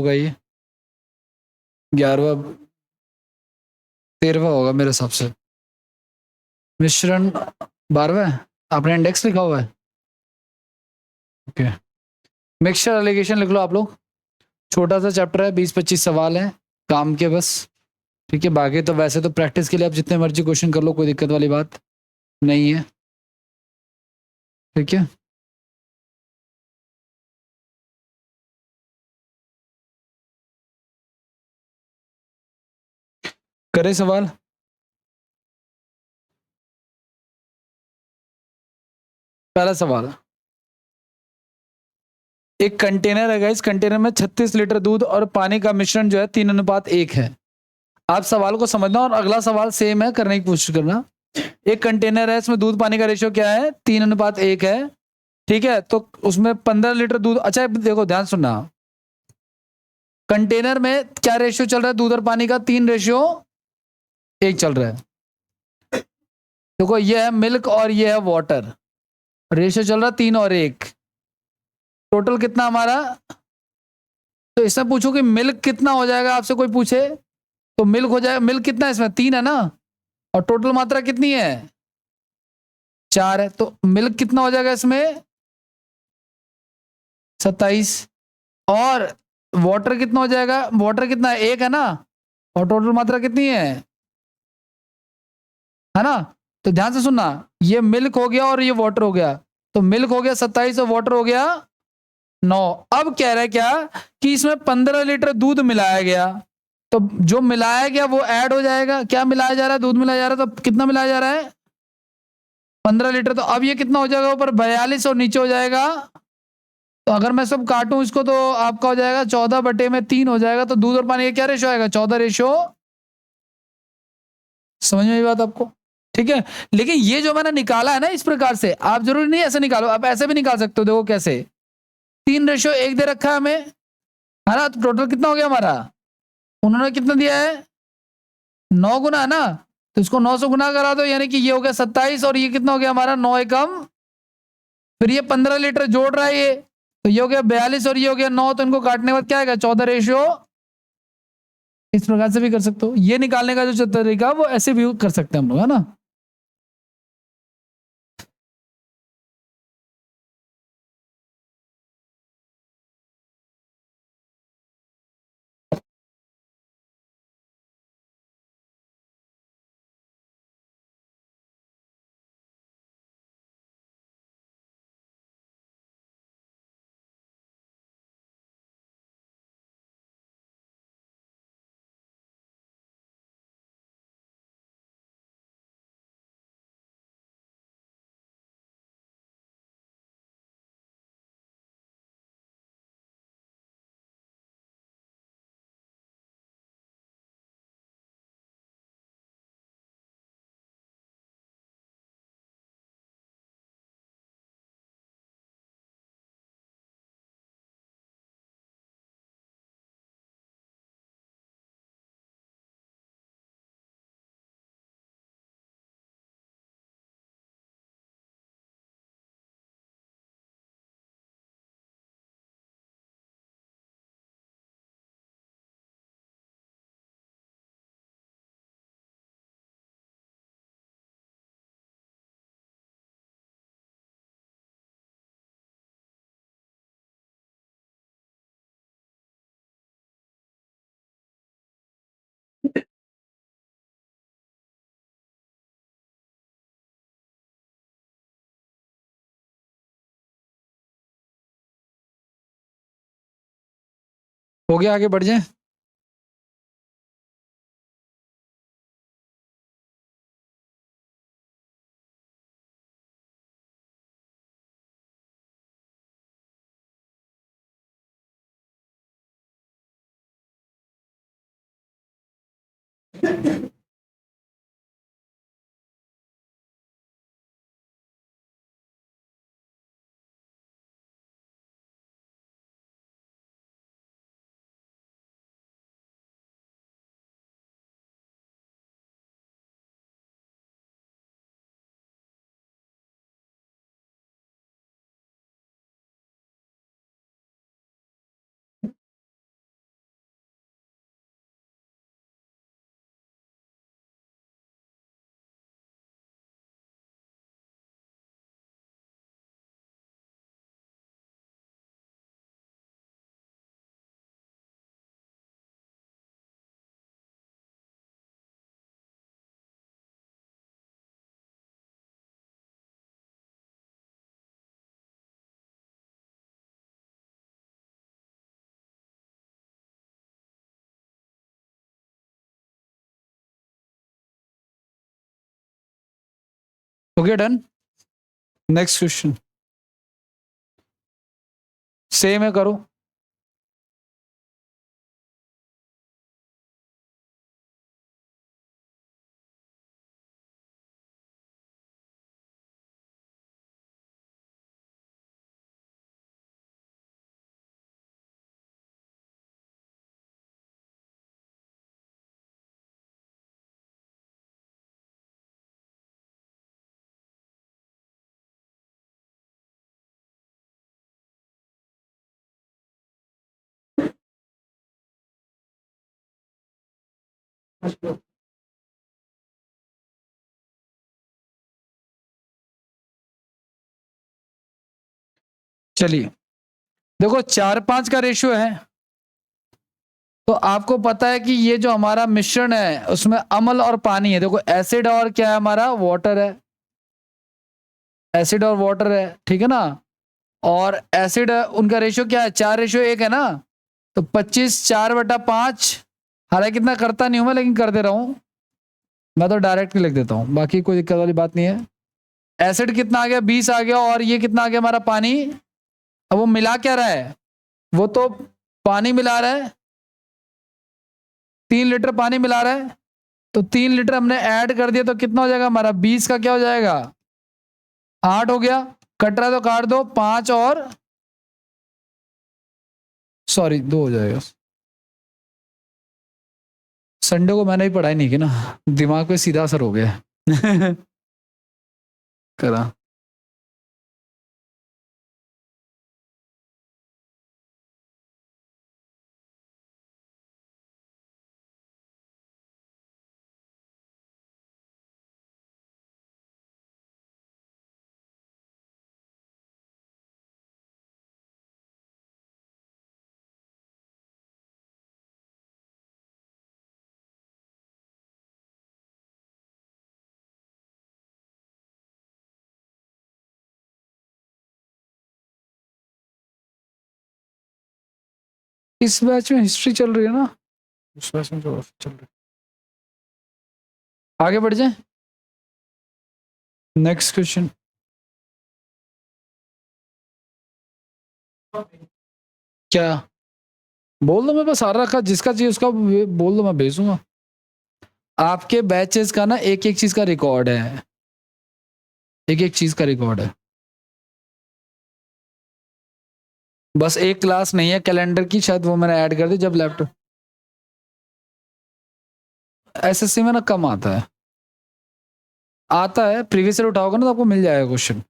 होगा ये? 11वां 13वां होगा मेरे हिसाब से। मिश्रण 12वां है। आपने इंडेक्स लिखा हुआ है? ओके। मिक्सचर एलिगेशन लिख लो आप लोग। छोटा सा चैप्टर है, 20-25 सवाल है काम के बस। ठीक है, बाकी तो वैसे तो प्रैक्टिस के लिए आप जितने मर्जी क्वेश्चन कर लो, कोई दिक्कत वाली बात नहीं है। ठीक है, करे सवाल। पहला सवाल, एक कंटेनर है इस कंटेनर में 36 लीटर दूध और पानी का मिश्रण जो है 3:1 है। आप सवाल को समझना और अगला सवाल सेम है, करने की कोशिश करना। एक कंटेनर है, इसमें दूध पानी का रेशियो क्या है? 3:1 है। ठीक है, तो उसमें 15 लीटर दूध। अच्छा देखो, ध्यान सुनना, कंटेनर में क्या रेशियो चल रहा है दूध और पानी का? 3:1 चल रहा है। देखो, ये है मिल्क और ये है वाटर, रेशियो चल रहा है 3 और 1। टोटल कितना हमारा? तो इसमें पूछो कि मिल्क कितना हो जाएगा, आपसे कोई पूछे तो मिल्क हो जाएगा। मिल्क कितना है इसमें? 3 है ना, और टोटल मात्रा कितनी है? 4 है। तो मिल्क कितना हो जाएगा इसमें? 27। और वाटर कितना हो जाएगा? वाटर कितना है? 1 है ना, और टोटल मात्रा कितनी है ना? तो ध्यान से सुनना, ये मिल्क हो गया और ये वाटर हो गया। तो मिल्क हो गया 27 और वाटर हो गया 9। अब कह रहा है क्या कि इसमें 15 लीटर दूध मिलाया गया, तो जो मिलाया गया वो ऐड हो जाएगा। क्या मिलाया जा रहा है? दूध मिलाया जा रहा है, तो कितना मिलाया जा रहा है? 15 लीटर। तो अब ये कितना हो जाएगा? ऊपर 42 और नीचे हो जाएगा। तो अगर मैं सब काटूं इसको तो आपका हो जाएगा 14/3 हो जाएगा। तो दूध और पानी का क्या रेशो आएगा? 14 रेशो। समझ में आई बात आपको? ठीक है, लेकिन ये जो मैंने निकाला है ना इस प्रकार से, आप जरूरी नहीं ऐसे निकालो, आप ऐसे भी निकाल सकते हो। देखो कैसे, 3:1 दे रखा है हमें, है ना? तो टोटल कितना हो गया हमारा? उन्होंने कितना दिया है? 9 गुना, है ना? तो इसको 9 से गुना करा दो, यानी कि ये हो गया 27 और ये कितना हो गया हमारा? 9 एकम। फिर ये 15 लीटर जोड़ रहा है ये, तो ये हो गया 42 और ये हो गया 9। तो इनको काटने के बाद क्या आएगा? 14 रेशियो। इस प्रकार से भी कर सकते हो। ये निकालने का जो तरीका वो ऐसे भी कर सकते हैं हम लोग, है ना? हो गया, आगे बढ़ जाए। Okay done. Next question same है, करो। चलिए देखो 4:5 का रेशियो है, तो आपको पता है कि ये जो हमारा मिश्रण है उसमें अम्ल और पानी है। देखो एसिड और क्या है हमारा, वाटर है, एसिड और वाटर है, ठीक है ना। और एसिड उनका रेशियो क्या है, 4:1 है ना। तो 25 4/5, हालांकि कितना करता नहीं हूं मैं, लेकिन कर दे रहा हूं मैं, तो डायरेक्ट लिख देता हूं, बाकी कोई दिक्कत वाली बात नहीं है। एसिड कितना आ गया, 20 आ गया, और ये कितना आ गया हमारा, पानी। अब वो मिला क्या रहा है, वो तो पानी मिला रहा है, 3 लीटर पानी मिला रहा है, तो 3 लीटर हमने ऐड कर दिया, तो कितना हो जाएगा हमारा, 20 का क्या हो जाएगा, 8 हो गया। कट रहा है तो काट दो, 5 और सॉरी 2 हो जाएगा। संडे को मैंने ही पढ़ाई नहीं की ना, दिमाग पे सीधा असर हो गया करा। इस बैच में हिस्ट्री चल रही है ना, उस बैच में जो चल रही है। आगे बढ़ जाए, नेक्स्ट क्वेश्चन। क्या बोल दो, मैं बस सारा रखा, जिसका चाहिए उसका बोल दो, मैं भेजूंगा। आपके बैचेस का ना एक एक चीज का रिकॉर्ड है, एक एक चीज का रिकॉर्ड है, बस एक क्लास नहीं है कैलेंडर की, शायद वो मैंने ऐड कर दी जब लैपटॉप। एसएससी में ना कम आता है, आता है प्रीवियस ईयर उठाओगे ना तो आपको मिल जाएगा क्वेश्चन।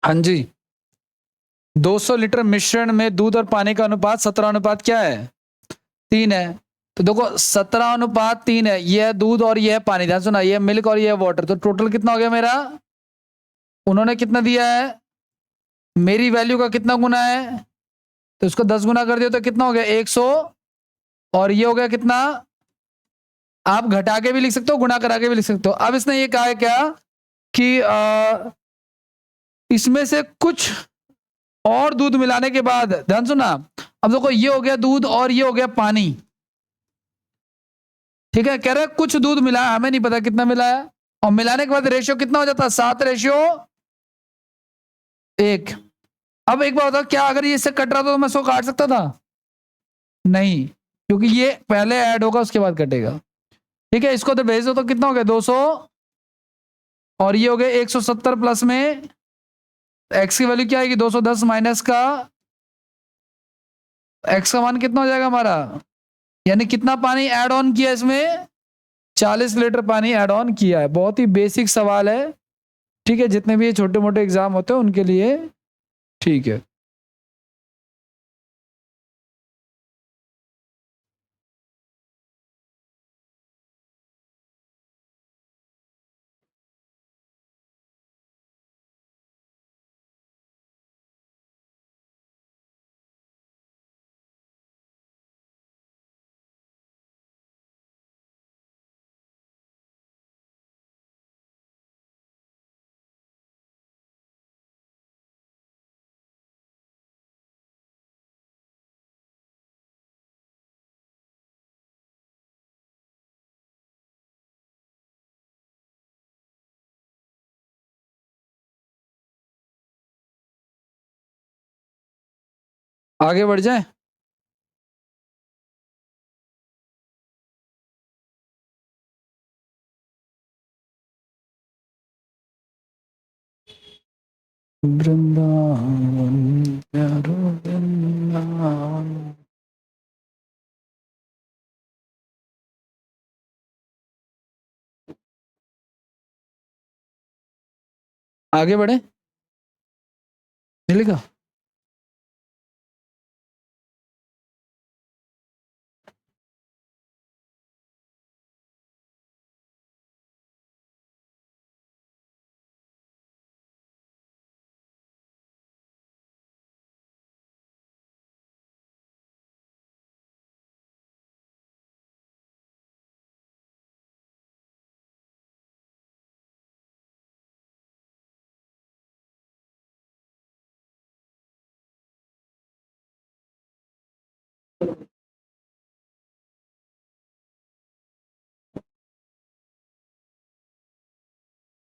हाँ जी, 200 लीटर मिश्रण में दूध और पानी का अनुपात 17 अनुपात क्या है, 3 है। तो देखो 17:3 है, ये है दूध और ये है पानी, ध्यान सुना, ये है मिल्क और ये है वाटर, तो टोटल कितना हो गया मेरा, उन्होंने कितना दिया है, मेरी वैल्यू का कितना गुना है, तो इसको 10 गुना कर दियो तो कितना हो गया 100, और ये हो गया कितना, आप घटा के भी लिख सकते हो, गुना करा के भी लिख सकते हो। अब इसने ये कहा है क्या कि इसमें से कुछ और दूध मिलाने के बाद, ध्यान सुना, अब देखो ये हो गया दूध और ये हो गया पानी, ठीक है। कह रहे हैं कुछ दूध मिलाया, हमें नहीं पता कितना मिलाया, और मिलाने के बाद रेशियो कितना हो जाता है 7:1। अब एक बात बताओ, क्या अगर ये इससे कट रहा था तो मैं इसको काट सकता था? नहीं, क्योंकि ये पहले ऐड होगा उसके बाद कटेगा, ठीक है। इसको तो भेज दो तो कितना हो गया 200, और ये हो गया 170 प्लस में एक्स की वैल्यू क्या आएगी 210 माइनस का एक्स का मान कितना हो जाएगा हमारा, यानी कितना पानी ऐड ऑन किया इसमें, 40 लीटर पानी ऐड ऑन किया है। बहुत ही बेसिक सवाल है, ठीक है, जितने भी छोटे मोटे एग्जाम होते हैं उनके लिए, ठीक है। आगे बढ़ जाए। वृंदावन प्यारो वृंदावन, आगे बढ़े, लिखा।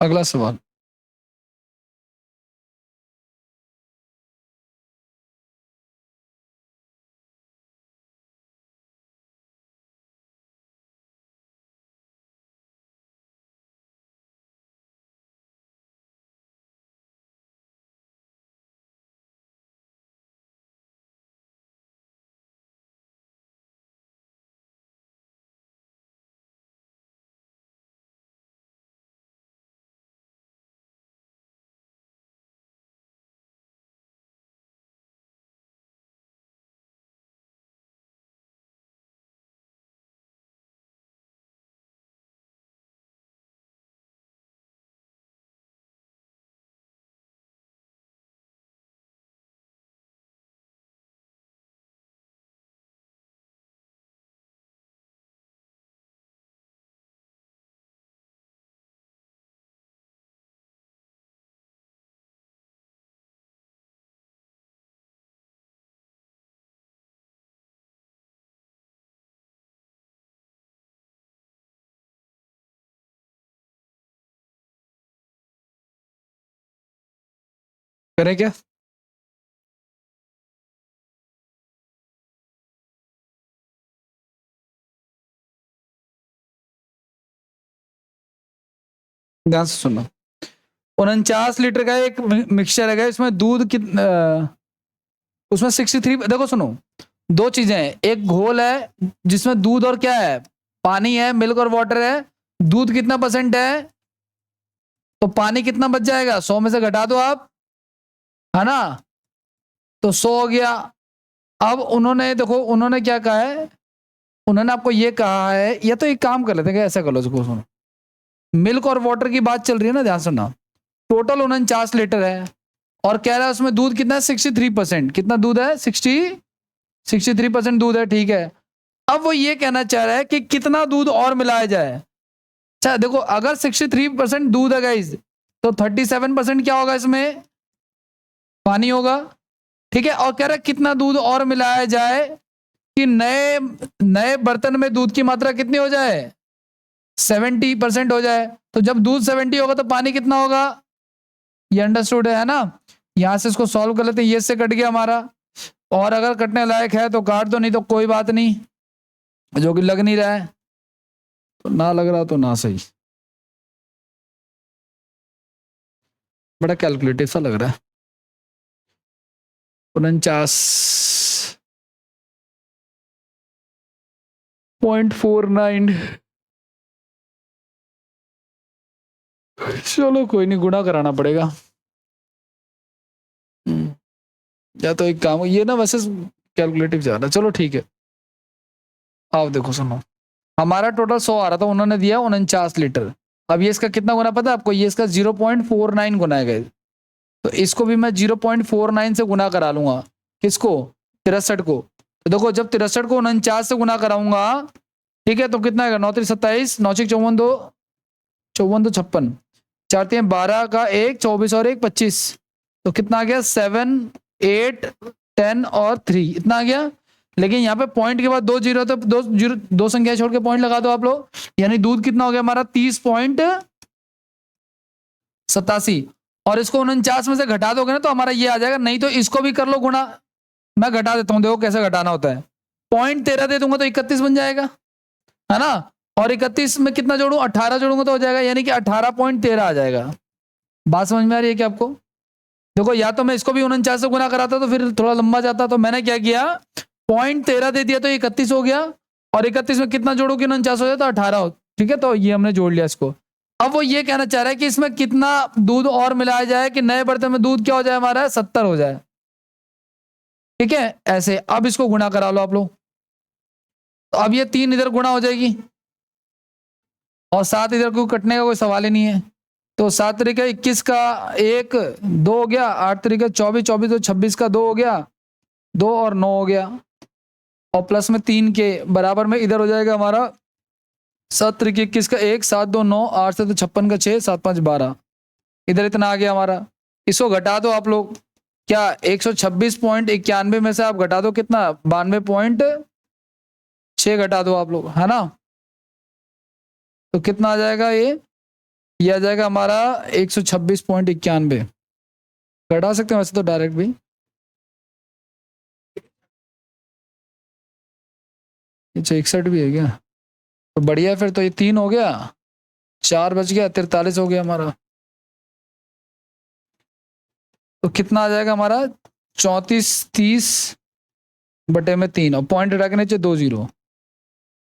अगला सवाल, करें क्या? ध्यान से सुनो, 49 लीटर का एक मिक्सचर है, इसमें दूध कितना, उसमें 63, देखो सुनो, दो चीजें हैं, एक घोल है जिसमें दूध और क्या है, पानी है, मिल्क और वाटर है। दूध कितना परसेंट है, तो पानी कितना बच जाएगा, 100 में से घटा दो आप, है ना, तो 100 हो गया। अब उन्होंने देखो, उन्होंने क्या कहा है, उन्होंने आपको ये कहा है, या तो एक काम कर लेते हैं, ऐसा कर लो, सुनो, मिल्क और वाटर की बात चल रही है ना, ध्यान सुनना, टोटल 49 लीटर है, और कह रहा है उसमें दूध कितना है 63%। कितना दूध है 63% दूध है, ठीक है। अब वो ये कहना चाह रहा है कि कितना दूध और मिलाया जाए। अच्छा देखो, अगर 63% दूध है गाइस, तो 37% क्या होगा इसमें, पानी होगा, ठीक है। और कह रहा है कितना दूध और मिलाया जाए कि नए नए बर्तन में दूध की मात्रा कितनी हो जाए, 70% हो जाए। तो जब दूध 70 होगा तो पानी कितना होगा, ये अंडरस्टूड है ना। यहां से इसको सॉल्व कर लेते हैं, ये से कट गया हमारा, और अगर कटने लायक है तो काट दो, नहीं तो कोई बात नहीं, जो कि लग नहीं रहा है, तो ना लग रहा तो ना सही। बड़ा कैलकुलेटिव सा लग रहा है। 49.49। चलो कोई नहीं, गुणा कराना पड़ेगा। या तो एक काम, ये ना वैसे कैलकुलेटिव जा रहा है, चलो ठीक है। आप देखो सुनो, हमारा टोटल 100 आ रहा था, उन्होंने दिया 49 लीटर। अब ये इसका कितना गुना पता है आपको, ये इसका 0.49 गुना है। तो इसको भी मैं 0.49 से गुना करा लूंगा, किसको, 63 को। तो देखो जब 63 को 49 से गुना कराऊंगा, ठीक है, तो कितना आएगा, 9 3 27, 9 6 54 2 54 2 56, 4 3 12 का 1 24 और 1 25, तो कितना आ गया 7 8 10 और 3, इतना आ गया। लेकिन यहाँ पे पॉइंट के बाद 2 जीरो, तो दो जीरो, दो संख्या छोड़ के पॉइंट लगा दो आप लोग, यानी दूध कितना हो गया हमारा 30.87। और इसको 49 में से घटा दोगे ना तो हमारा ये आ जाएगा, नहीं तो इसको भी कर लो गुणा। मैं घटा देता हूं, देखो कैसे घटाना होता है। 0.13 दे दूंगा तो 31 बन जाएगा, है ना। और 31 में कितना जोड़ू, 18 जोड़ूंगा तो हो जाएगा, यानी कि 18.13 आ जाएगा। बात समझ में आ रही है क्या आपको। देखो या तो मैं इसको भी 49 से गुना कराता तो फिर थोड़ा लंबा जाता, तो मैंने क्या किया, 0.13 दे दिया तो 31 हो गया, और 31 में कितना जोड़ू कि 49 हो जाए तो 18 हो, ठीक है। तो ये हमने जोड़ लिया इसको। अब वो ये कहना चाह रहा है कि इसमें कितना दूध और मिलाया जाए कि नए बर्तन में दूध क्या हो जाए हमारा, 70 हो जाए, ठीक है। ऐसे अब इसको गुणा करा लो आप लोग, तो अब ये 3 इधर गुणा हो जाएगी, और 7 इधर को कटने का कोई सवाल ही नहीं है। तो 7 तरीका 21 का 1 2 हो गया, 8 तरीका 24 24 तो 26 का 2 हो गया, 2 और 9 हो गया, और प्लस में 3 के बराबर में इधर हो जाएगा हमारा 7 तरीके 21 का 1 7 2 9 8 से तो 56 का 6 7 5 12, इधर इतना आ गया हमारा। इसको घटा दो आप लोग, क्या 126.91 में से आप घटा दो कितना, 92.6 घटा दो आप लोग, है ना। तो कितना आ जाएगा ये आ जाएगा हमारा 126.91। घटा सकते हैं वैसे तो डायरेक्ट भी, अच्छा 61 भी है क्या, तो बढ़िया है फिर। तो ये 3 हो गया, 4 बच गया, 43 हो गया हमारा। तो कितना आ जाएगा हमारा 34 30/3, और पॉइंट हटा के नीचे 2 जीरो,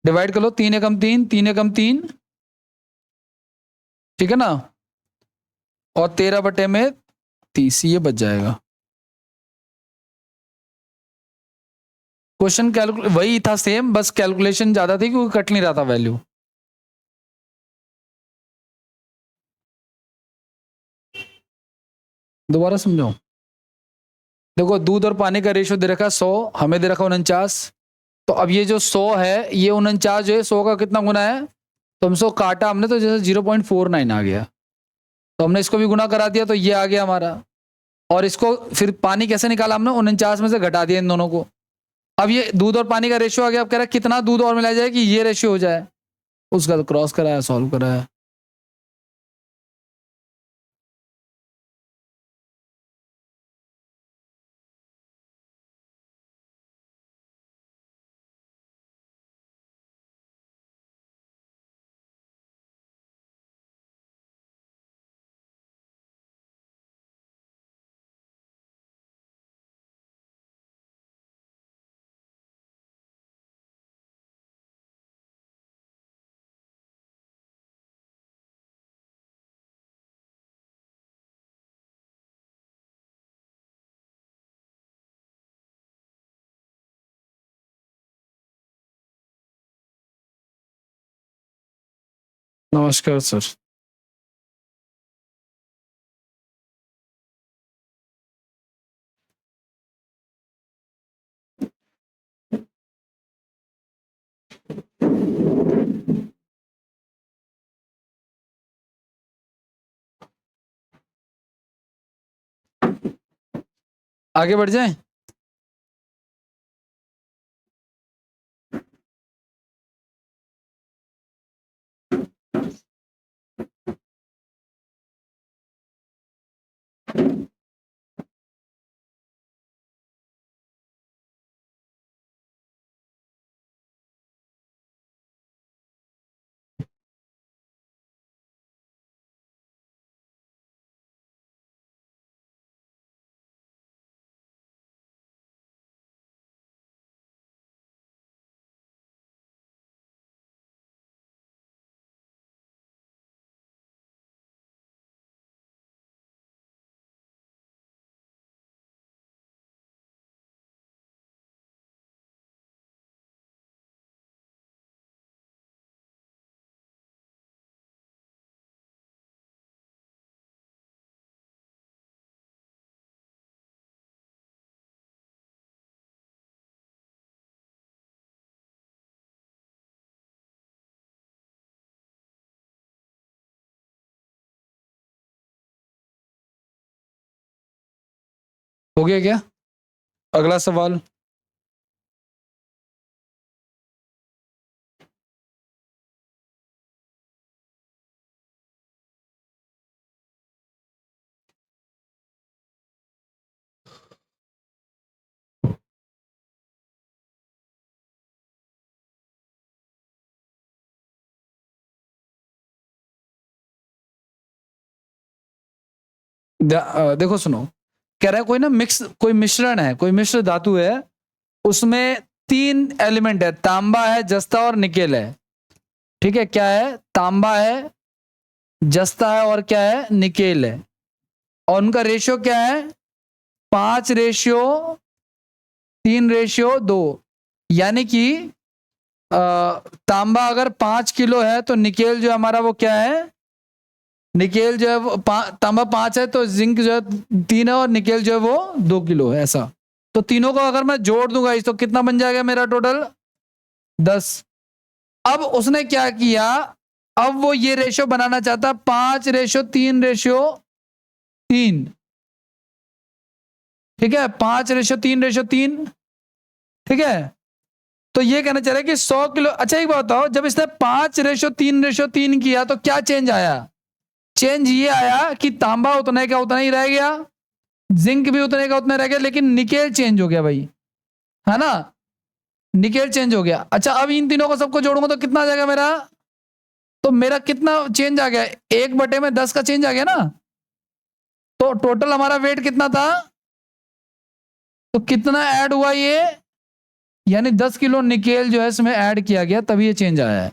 डिवाइड कर लो, 3 एकम 3 3 एकम 3, ठीक है ना, और 13/30, ये बच जाएगा। क्वेश्चन कैलकुलेट वही था सेम, बस कैलकुलेशन ज्यादा थी क्योंकि कट नहीं रहा था वैल्यू। दोबारा समझाओ, देखो दूध और पानी का रेशियो दे रखा है 100, हमें दे रखा 49। तो अब ये जो 100 है, ये 49 जो है 100 का कितना गुना है, तो हम 100 काटा हमने तो जैसे 0.49 आ गया, तो हमने इसको भी गुना करा दिया तो ये आ गया हमारा। और इसको फिर पानी कैसे निकाला हमने, 49 में से घटा दिया इन दोनों को। अब ये दूध और पानी का रेशियो आ गया, अब कह रहा है कितना दूध और मिलाया जाए कि ये रेशियो हो जाए, उसका तो क्रॉस कराया, सॉल्व कराया। नमस्कार सर। आगे बढ़ जाए। हो गया क्या? अगला सवाल। देखो सुनो, कह रहा है कोई ना मिक्स, कोई मिश्रण है, कोई मिश्र धातु है, उसमें 3 एलिमेंट है, तांबा है, जस्ता और निकेल है। ठीक है, क्या है? तांबा है, जस्ता है और क्या है? निकेल है। और उनका रेशियो क्या है? 5:3:2। यानी कि तांबा अगर 5 किलो है तो निकेल जो हमारा वो क्या है? निकेल जो है वो तांबा 5 है तो जिंक जो है 3 है और निकेल जो है वो 2 किलो है, ऐसा। तो तीनों को अगर मैं जोड़ दूंगा इस, तो कितना बन जाएगा मेरा टोटल? 10। अब उसने क्या किया, अब वो ये रेशियो बनाना चाहता, 5:3:3। ठीक है, 5:3:3। ठीक है, तो ये कहना चाह रहा है कि 100 किलो। अच्छा एक बात बताओ, जब इसने 5:3:3 किया तो क्या चेंज आया? चेंज ये आया कि तांबा उतने का उतना ही रह गया, जिंक भी उतने का उतना रह गया, लेकिन निकेल चेंज हो गया भाई, है ना? निकेल चेंज हो गया। अच्छा, अब इन तीनों को सबको जोड़ूंगा तो कितना आ जाएगा मेरा? तो मेरा कितना चेंज आ गया? 1/10 का चेंज आ गया ना। तो टोटल हमारा वेट कितना था? तो कितना ऐड हुआ ये? यानी 10 किलो निकेल जो है इसमें ऐड किया गया, तभी ये चेंज आया है।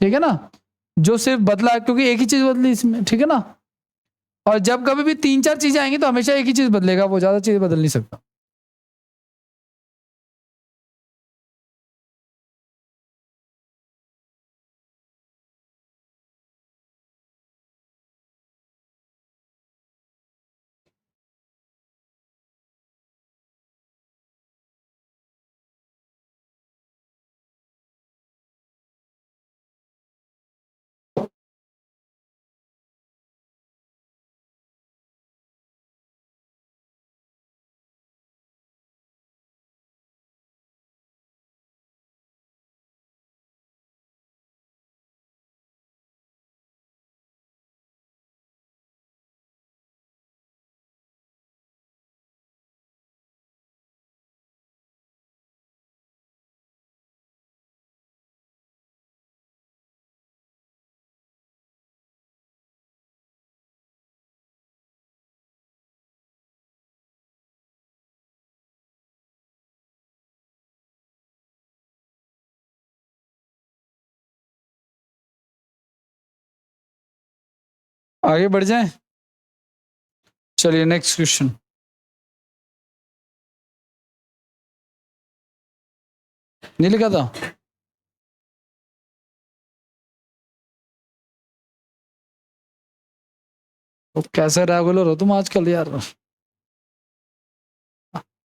ठीक है ना? जो सिर्फ बदला, क्योंकि एक ही चीज बदली इसमें। ठीक है ना? और जब कभी भी 3-4 चीजें आएंगी तो हमेशा एक ही चीज बदलेगा, वो ज्यादा चीज बदल नहीं सकता। आगे बढ़ जाए। चलिए नेक्स्ट क्वेश्चन। नहीं लिखा था? तो कैसे रेगुलर हो तुम आजकल यार?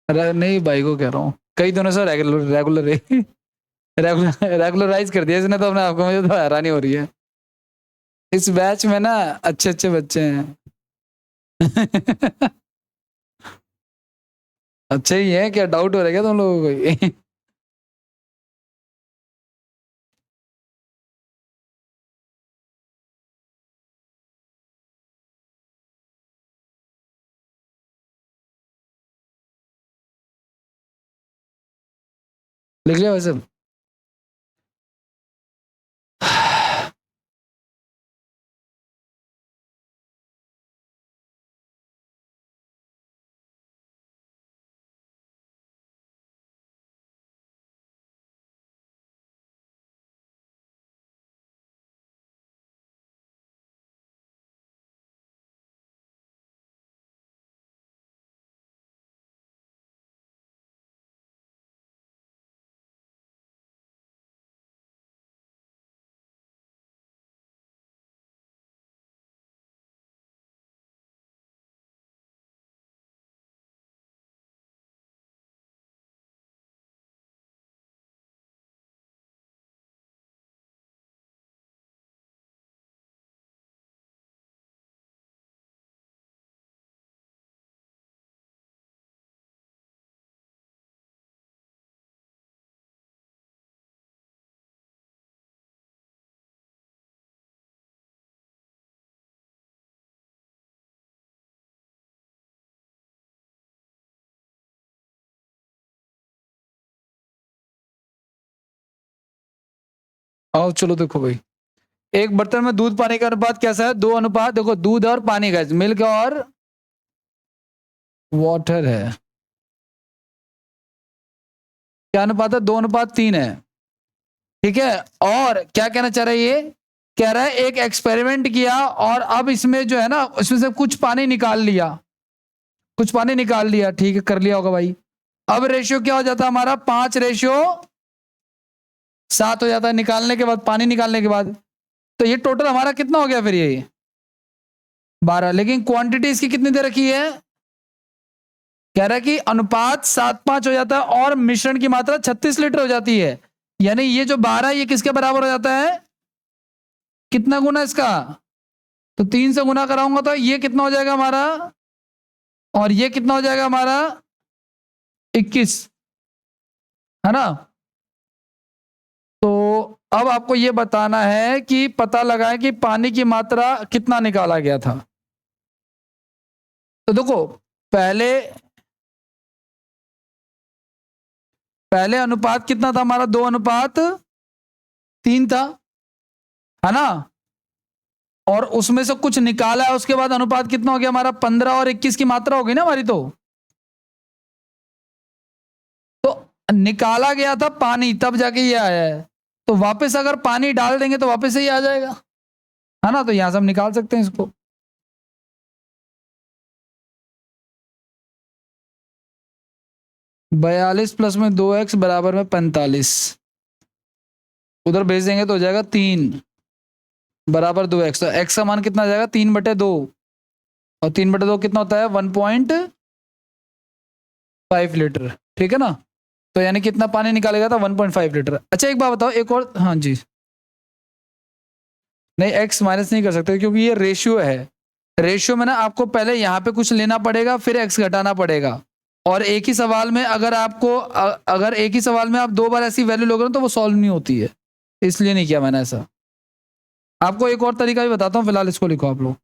नहीं भाई को कह रहा हूँ, कई दिनों से रेगुलर रेगुलर रेगुलराइज कर दिया इसने तो अपने आप को। मुझे तो हैरानी हो रही है, इस बैच में ना अच्छे अच्छे बच्चे हैं। अच्छा ही है क्या? डाउट हो रहा है क्या तुम लोगों को? लिख लिया वैसे? आओ चलो देखो भाई, एक बर्तन में दूध पानी का अनुपात कैसा है? 2 अनुपात, देखो दूध और पानी का, मिल्क और वाटर है। क्या अनुपात है? 2 अनुपात 3 है। ठीक है, और क्या कहना चाह रहा है ये? कह रहा है एक एक्सपेरिमेंट किया और अब इसमें जो है ना, इसमें से कुछ पानी निकाल लिया, कुछ पानी निकाल लिया, ठीक है, कर लिया होगा भाई। अब रेशियो क्या हो जाता है हमारा? 5:7 हो जाता है निकालने के बाद, पानी निकालने के बाद। तो ये टोटल हमारा कितना हो गया फिर? ये 12। लेकिन क्वांटिटी इसकी कितनी दे रखी है? कह रहा है कि अनुपात 7:5 हो जाता है और मिश्रण की मात्रा 36 लीटर हो जाती है। यानी ये जो 12 ये किसके बराबर हो जाता है? कितना गुना इसका? तो 3 से गुना कराऊंगा तो ये कितना हो जाएगा हमारा, और ये कितना हो जाएगा हमारा? 21, है ना? तो अब आपको ये बताना है कि पता लगाएं कि पानी की मात्रा कितना निकाला गया था। तो देखो, पहले पहले अनुपात कितना था हमारा? 2:3 था, है ना? और उसमें से कुछ निकाला है, उसके बाद अनुपात कितना हो गया हमारा? 15 और 21 की मात्रा होगी ना हमारी। तो निकाला गया था पानी, तब जाके ये आया है। तो वापस अगर पानी डाल देंगे तो वापस से ही आ जाएगा, है ना? तो यहां से हम निकाल सकते हैं इसको। 42 प्लस में 2x बराबर में 45, उधर भेज देंगे तो हो जाएगा 3 बराबर 2x। तो x का मान कितना आ जाएगा? 3/2। और 3/2 कितना होता है? 1.5 लीटर। ठीक है ना? तो यानी कितना पानी निकालेगा था? 1.5 लीटर। अच्छा एक बात बताओ, एक और, हाँ जी। नहीं, एक्स माइनस नहीं कर सकते क्योंकि ये रेशियो है। रेशियो में ना आपको पहले यहाँ पे कुछ लेना पड़ेगा, फिर एक्स घटाना पड़ेगा। और एक ही सवाल में अगर आपको अगर एक ही सवाल में आप 2 बार ऐसी वैल्यू लोगे ना तो वो सॉल्व नहीं होती है, इसलिए नहीं किया मैंने ऐसा। आपको एक और तरीका भी बताता हूँ, फिलहाल इसको लिखो आप लोग।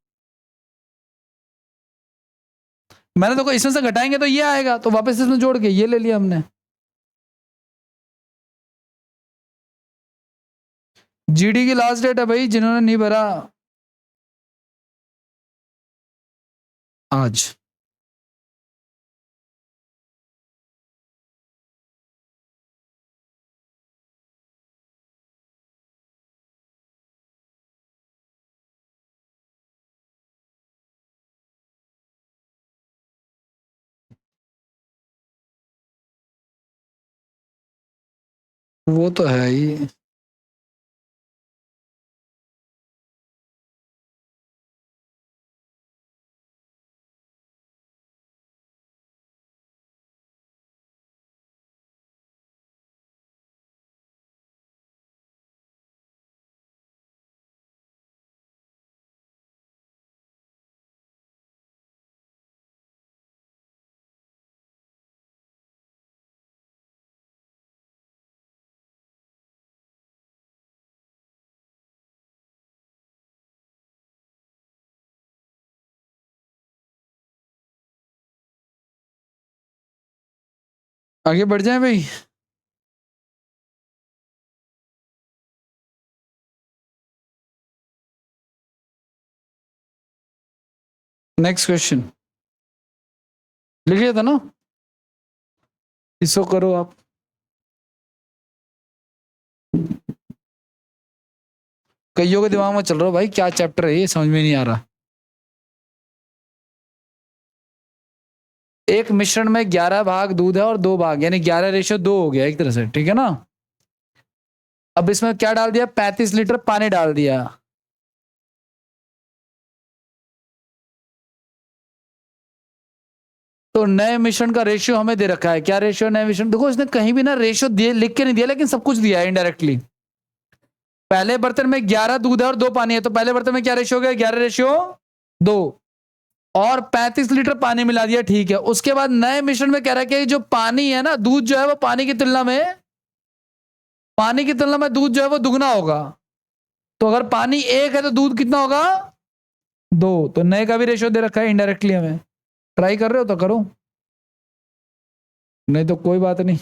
मैंने देखो इसमें से घटाएंगे तो ये आएगा, तो वापस इसमें जोड़ के ये ले लिया हमने। जीडी की लास्ट डेट है भाई, जिन्होंने नहीं भरा आज। वो तो है ही। आगे बढ़ जाए भाई। नेक्स्ट क्वेश्चन लिख लिया था ना, इसको करो आप। कईयों के दिमाग में चल रहा है भाई क्या चैप्टर है ये, समझ में नहीं आ रहा। एक मिश्रण में 11 भाग दूध है और 2 भाग, यानी 11:2 हो गया एक तरह से, ठीक है ना। अब इसमें क्या डाल दिया, 35 लीटर पानी डाल दिया। तो नए मिश्रण का रेशियो हमें दे रखा है, क्या रेशियो नए मिश्रण, देखो इसने कहीं भी ना रेशियो दिए लिख के नहीं दिया, लेकिन सब कुछ दिया है इनडायरेक्टली। पहले बर्तन में 11 दूध है और 2 पानी है, तो पहले बर्तन में क्या रेशियो हो गया, 11:2। और 35 लीटर पानी मिला दिया, ठीक है। उसके बाद नए मिश्रण में कह रहा है कि जो पानी है ना, दूध जो है वो पानी की तुलना में दूध जो है वो दुगना होगा। तो अगर पानी 1 है तो दूध कितना होगा, 2। तो नए का भी रेशियो दे रखा है इनडायरेक्टली हमें। ट्राई कर रहे हो तो करो, नहीं तो कोई बात नहीं।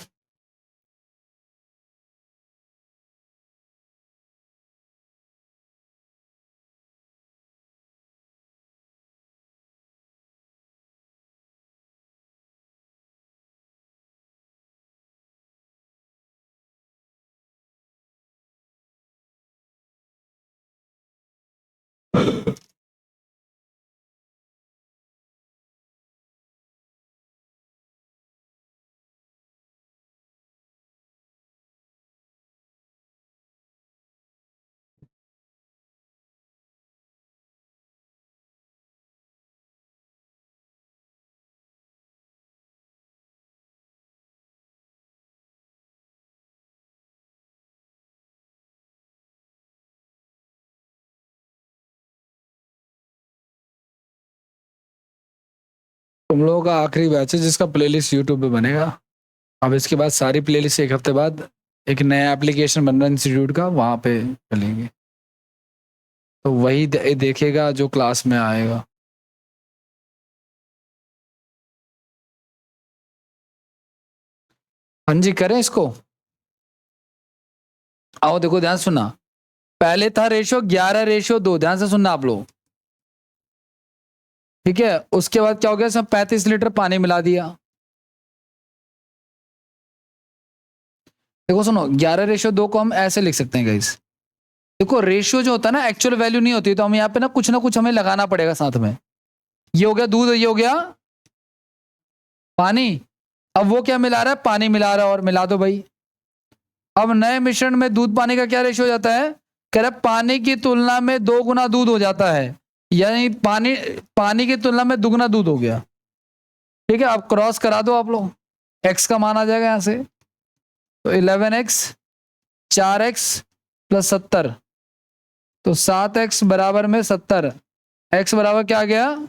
तुम लोगों का आखिरी बैच है जिसका प्लेलिस्ट यूट्यूब पे बनेगा। अब इसके बाद सारी प्लेलिस्ट एक हफ्ते बाद एक नया एप्लीकेशन बन रहा है इंस्टीट्यूट का, वहां पे चलेंगे। तो वही देखेगा जो क्लास में आएगा। हाँ जी, करें इसको। आओ देखो, ध्यान सुनना। पहले था रेशियो 11:2, ध्यान से सुनना आप लोग। ठीक है, उसके बाद क्या हो गया, इसमें 35 लीटर पानी मिला दिया। देखो सुनो, 11:2 को हम ऐसे लिख सकते हैं गाइस। देखो रेशियो जो होता है ना, एक्चुअल वैल्यू नहीं होती, तो हम यहाँ पे ना कुछ हमें लगाना पड़ेगा साथ में। ये हो गया दूध, ये हो गया पानी। अब वो क्या मिला रहा है, पानी मिला रहा है, और मिला दो भाई। अब नए मिश्रण में दूध पानी का क्या रेशियो हो जाता है, कह रहा पानी की तुलना में 2 गुना दूध हो जाता है, यानी पानी पानी की तुलना में दुगना दूध हो गया। ठीक है, अब क्रॉस करा दो आप लोग, एक्स का मान आ जाएगा यहां से। तो 11x, 4x + 70, तो 7x बराबर में 70। x बराबर क्या आ गया,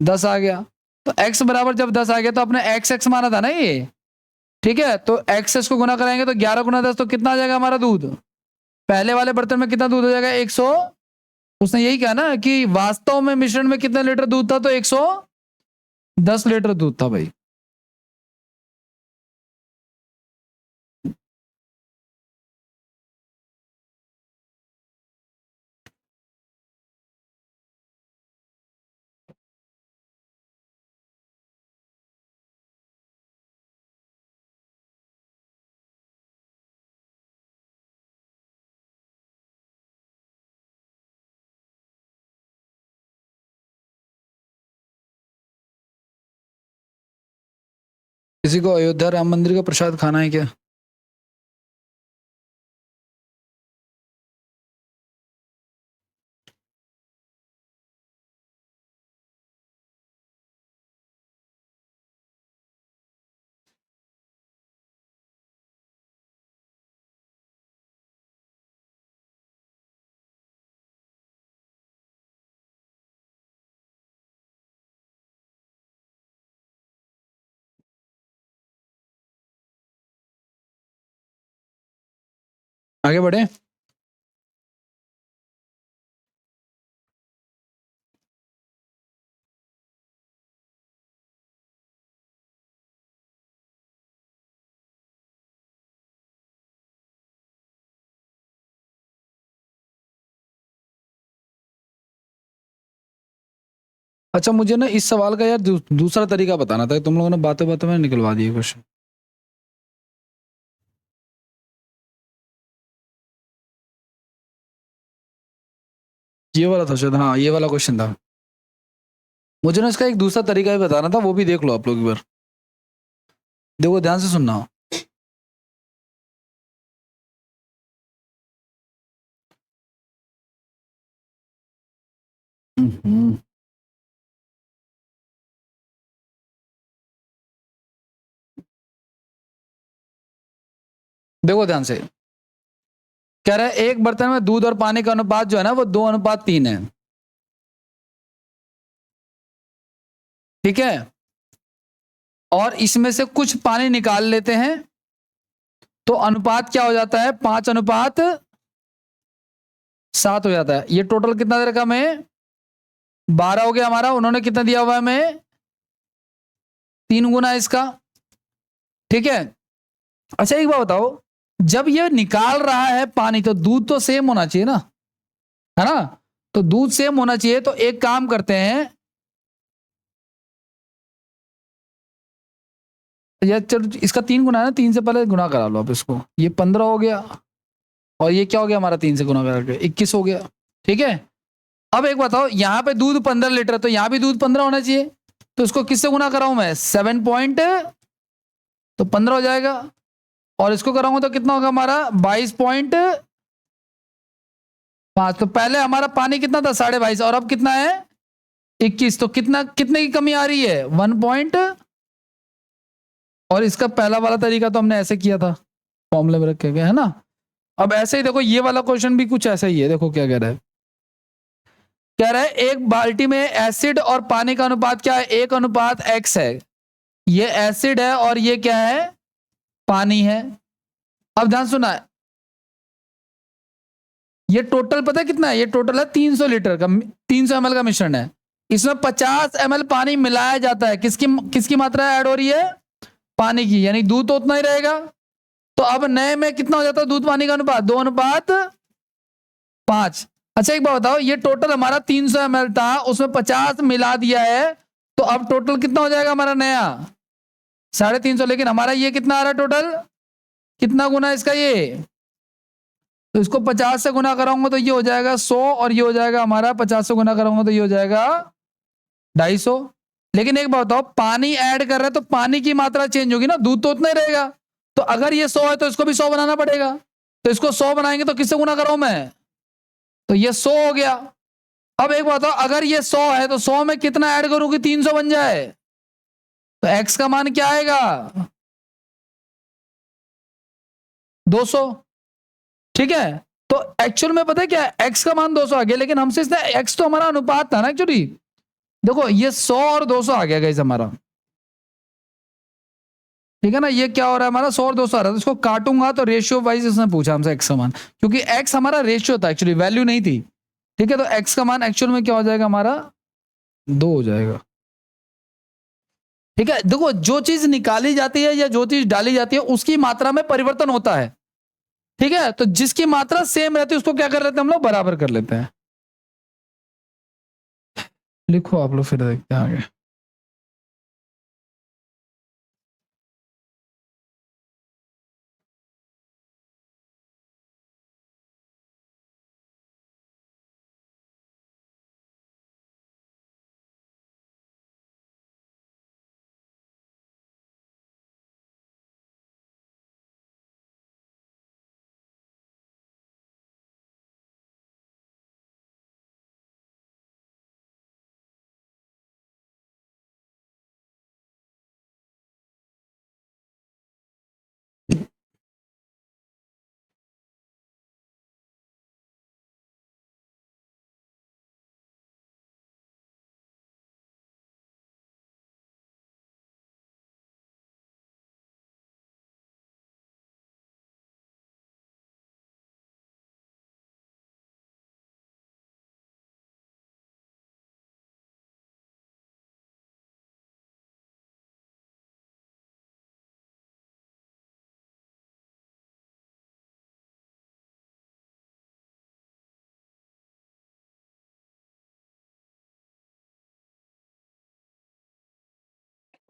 10 आ गया। तो x बराबर जब 10 आ गया तो अपने एक्स एक्स माना था ना ये। ठीक है, तो एक्स को गुना कराएंगे तो 11 × 10 तो कितना आ जाएगा हमारा दूध। पहले वाले बर्तन में कितना दूध हो जाएगा, 100। उसने यही कहा ना कि वास्तव में मिश्रण में कितना लीटर दूध था, तो 110 लीटर दूध था भाई। किसी को अयोध्या राम मंदिर का प्रसाद खाना है क्या। आगे बढ़े। अच्छा मुझे ना इस सवाल का यार दूसरा तरीका बताना था, तुम लोगों ने बातें बातें में निकलवा दिए क्वेश्चन। ये वाला था शायद, हाँ ये वाला क्वेश्चन था। मुझे ना इसका एक दूसरा तरीका भी बताना था, वो भी देख लो आप लोग एक बार, देखो ध्यान से सुनना। देखो ध्यान से, कह रहा है एक बर्तन में दूध और पानी का अनुपात जो है ना वो 2:3 है, ठीक है। और इसमें से कुछ पानी निकाल लेते हैं तो अनुपात क्या हो जाता है, 5:7 हो जाता है। ये टोटल कितना दे रखा हमें, 12 हो गया हमारा। उन्होंने कितना दिया हुआ है हमें, 3 गुना इसका, ठीक है। अच्छा एक बात बताओ, जब ये निकाल रहा है पानी तो दूध तो सेम होना चाहिए ना, है ना। तो दूध सेम होना चाहिए, तो एक काम करते हैं यार, चलो इसका 3 गुना है ना, 3 से पहले गुना करा लो आप इसको, ये 15 हो गया, और ये क्या हो गया हमारा, 3 से गुना करा के 21 हो गया, ठीक है। अब एक बताओ, यहां पे दूध 15 लीटर, तो यहां भी दूध 15 होना चाहिए, तो इसको किससे गुना कराऊं मैं, 7 पॉइंट, तो 15 हो जाएगा। और इसको कराऊंगा तो कितना होगा हमारा, 22.5। तो पहले हमारा पानी कितना था, 22.5, और अब कितना है, 21। तो कितना, कितने की कमी आ रही है, 1 पॉइंट। और इसका पहला वाला तरीका तो हमने ऐसे किया था, फॉर्मूले में रख के गए, है ना। अब ऐसे ही देखो, ये वाला क्वेश्चन भी कुछ ऐसा ही है, देखो क्या कह रहा है। कह रहा है एक बाल्टी में एसिड और पानी का अनुपात क्या है, 1:x है। ये एसिड है और ये क्या है, पानी है। अब ध्यान सुना, ये टोटल पता है कितना है, ये टोटल है 300 लीटर का, 300 ml का मिश्रण है। इसमें 50 ml पानी मिलाया जाता है, किसकी किसकी मात्रा ऐड हो रही है, पानी की, यानी दूध तो उतना ही रहेगा। तो अब नए में कितना हो जाता है दूध पानी का अनुपात, 2:5। अच्छा एक बात बताओ, ये टोटल हमारा 300 ml था, उसमें 50 मिला दिया है, तो अब टोटल कितना हो जाएगा हमारा नया, 350। लेकिन हमारा ये कितना आ रहा है टोटल, कितना गुना इसका ये, तो इसको 50 से गुना कराऊंगा तो ये हो जाएगा 100, और ये हो जाएगा हमारा 50 से गुना कराऊंगा तो ये हो जाएगा 250। लेकिन एक बात बताओ, पानी ऐड कर रहे हैं तो पानी की मात्रा चेंज होगी ना, दूध तो उतना ही रहेगा। तो अगर ये 100 है तो इसको भी 100 बनाना पड़ेगा, तो इसको 100 बनाएंगे तो किससे गुना कराऊं मैं, तो ये 100 हो गया। अब एक बात बताओ, अगर ये 100 है तो 100 में कितना ऐड करूं कि 300 बन जाए, तो एक्स का मान क्या आएगा, 200, ठीक है। तो एक्चुअल में पता है क्या, एक्स का मान 200 आ गया, लेकिन हमसे इसने, एक्स तो हमारा अनुपात था ना एक्चुअली। देखो ये 100 और 200 आ गया गाइस हमारा, ठीक है ना। ये क्या हो रहा है हमारा, 100 और 200 आ रहा है, तो इसको काटूंगा तो रेशियो वाइज इसने पूछा हमसे एक्स का मान, क्योंकि एक्स हमारा रेशियो था एक्चुअली, वैल्यू नहीं थी, ठीक है। तो एक्स का मान एक्चुअल में क्या हो जाएगा हमारा, 2 हो जाएगा, ठीक है। देखो जो चीज निकाली जाती है या जो चीज डाली जाती है उसकी मात्रा में परिवर्तन होता है, ठीक है। तो जिसकी मात्रा सेम रहती है उसको क्या कर लेते हैं हम लोग, बराबर कर लेते हैं। लिखो आप लोग, फिर देखते हैं आगे।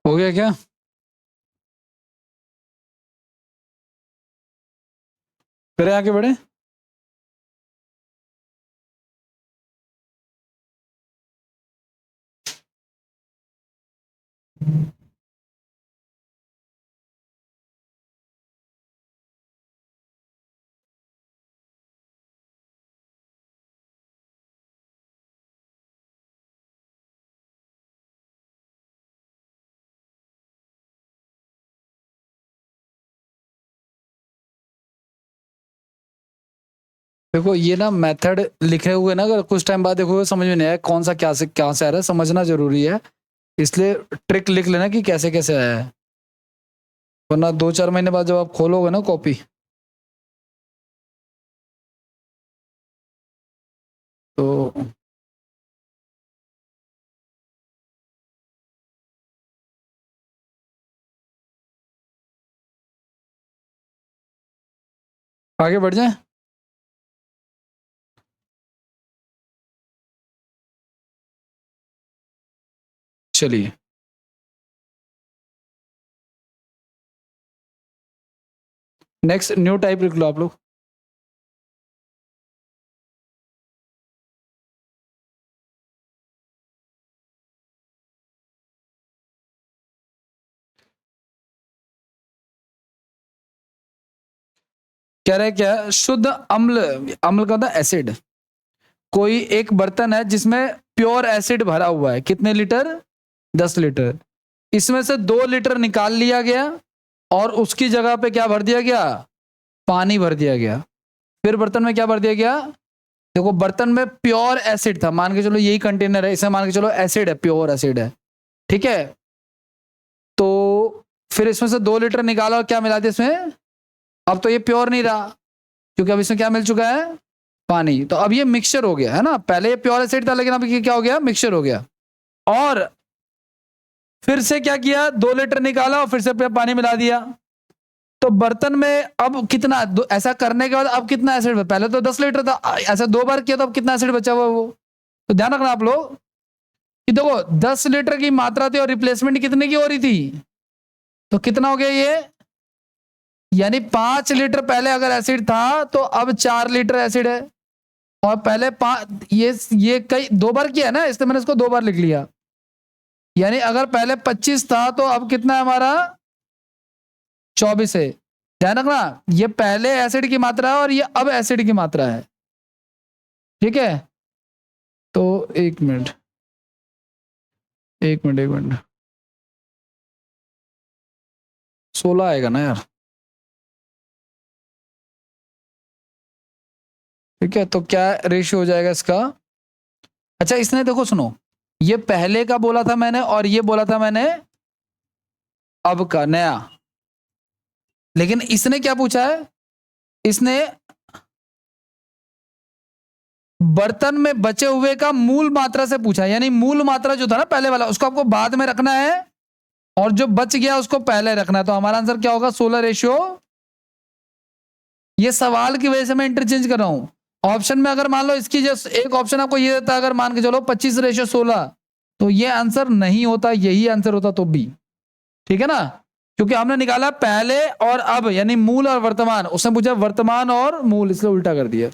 हो गया क्या? फिर आगे बढ़े। देखो ये ना मेथड लिखे हुए ना, अगर कुछ टाइम बाद देखोगे समझ में नहीं आया कौन सा क्या से आ रहा है, समझना जरूरी है। इसलिए ट्रिक लिख लेना कि कैसे कैसे आया है, वरना 2-4 महीने बाद जब आप खोलोगे ना कॉपी, तो आगे बढ़ जाए। चलिए नेक्स्ट न्यू टाइप लिख लो आप लोग। कह रहे क्या है? शुद्ध अम्ल, अम्ल का होता है एसिड। कोई एक बर्तन है जिसमें प्योर एसिड भरा हुआ है, कितने लीटर? 10 लीटर। इसमें से 2 लीटर निकाल लिया गया और उसकी जगह पे क्या भर दिया गया? पानी भर दिया गया। फिर बर्तन में क्या भर दिया गया? देखो बर्तन में प्योर एसिड था, मान के चलो यही कंटेनर है, इसे मान के चलो एसिड है, प्योर एसिड है, ठीक है। तो फिर इसमें से 2 लीटर निकाला और क्या मिला दिया इसमें? अब तो ये प्योर नहीं रहा, क्योंकि अब इसमें क्या मिल चुका है? पानी। तो अब ये मिक्सचर हो गया है ना, पहले ये प्योर एसिड था लेकिन अब ये क्या हो गया? मिक्सचर हो गया। और फिर से क्या किया? 2 लीटर निकाला और फिर से पानी मिला दिया। तो बर्तन में अब कितना, ऐसा करने के बाद अब कितना एसिड? पहले तो 10 लीटर था, ऐसा 2 बार किया तो अब कितना एसिड बचा हुआ वो? तो ध्यान रखना आप लोग कि देखो 10 लीटर की मात्रा थी और रिप्लेसमेंट कितने की हो रही थी? तो कितना हो गया ये? यानी 5 लीटर पहले अगर एसिड था तो अब 4 लीटर एसिड है। और पहले ये कई 2 बार किया है ना, इसलिए मैंने इसको 2 बार लिख लिया। यानी अगर पहले 25 था तो अब कितना है हमारा? 24 है। ध्यान रखना ये पहले एसिड की मात्रा है और ये अब एसिड की मात्रा है, ठीक है। तो 1 मिनट, 1 मिनट, 1 मिनट। 16 आएगा ना यार, ठीक है। तो क्या रेशियो हो जाएगा इसका? अच्छा इसने देखो सुनो, ये पहले का बोला था मैंने और ये बोला था मैंने अब का नया, लेकिन इसने क्या पूछा है? इसने बर्तन में बचे हुए का मूल मात्रा से पूछा है। यानी मूल मात्रा जो था ना पहले वाला, उसको आपको बाद में रखना है और जो बच गया उसको पहले रखना है। तो हमारा आंसर क्या होगा? 16 रेशियो। ये सवाल की वजह से मैं इंटरचेंज कर रहा हूं। ऑप्शन में अगर मान लो इसकी जो एक ऑप्शन आपको ये देता, अगर मान के चलो 25 रेशियो 16, तो ये आंसर नहीं होता, यही आंसर होता तो भी, ठीक है ना। क्योंकि हमने निकाला पहले और अब, यानी मूल और वर्तमान, उसने पूछा वर्तमान और मूल, इसलिए उल्टा कर दिया।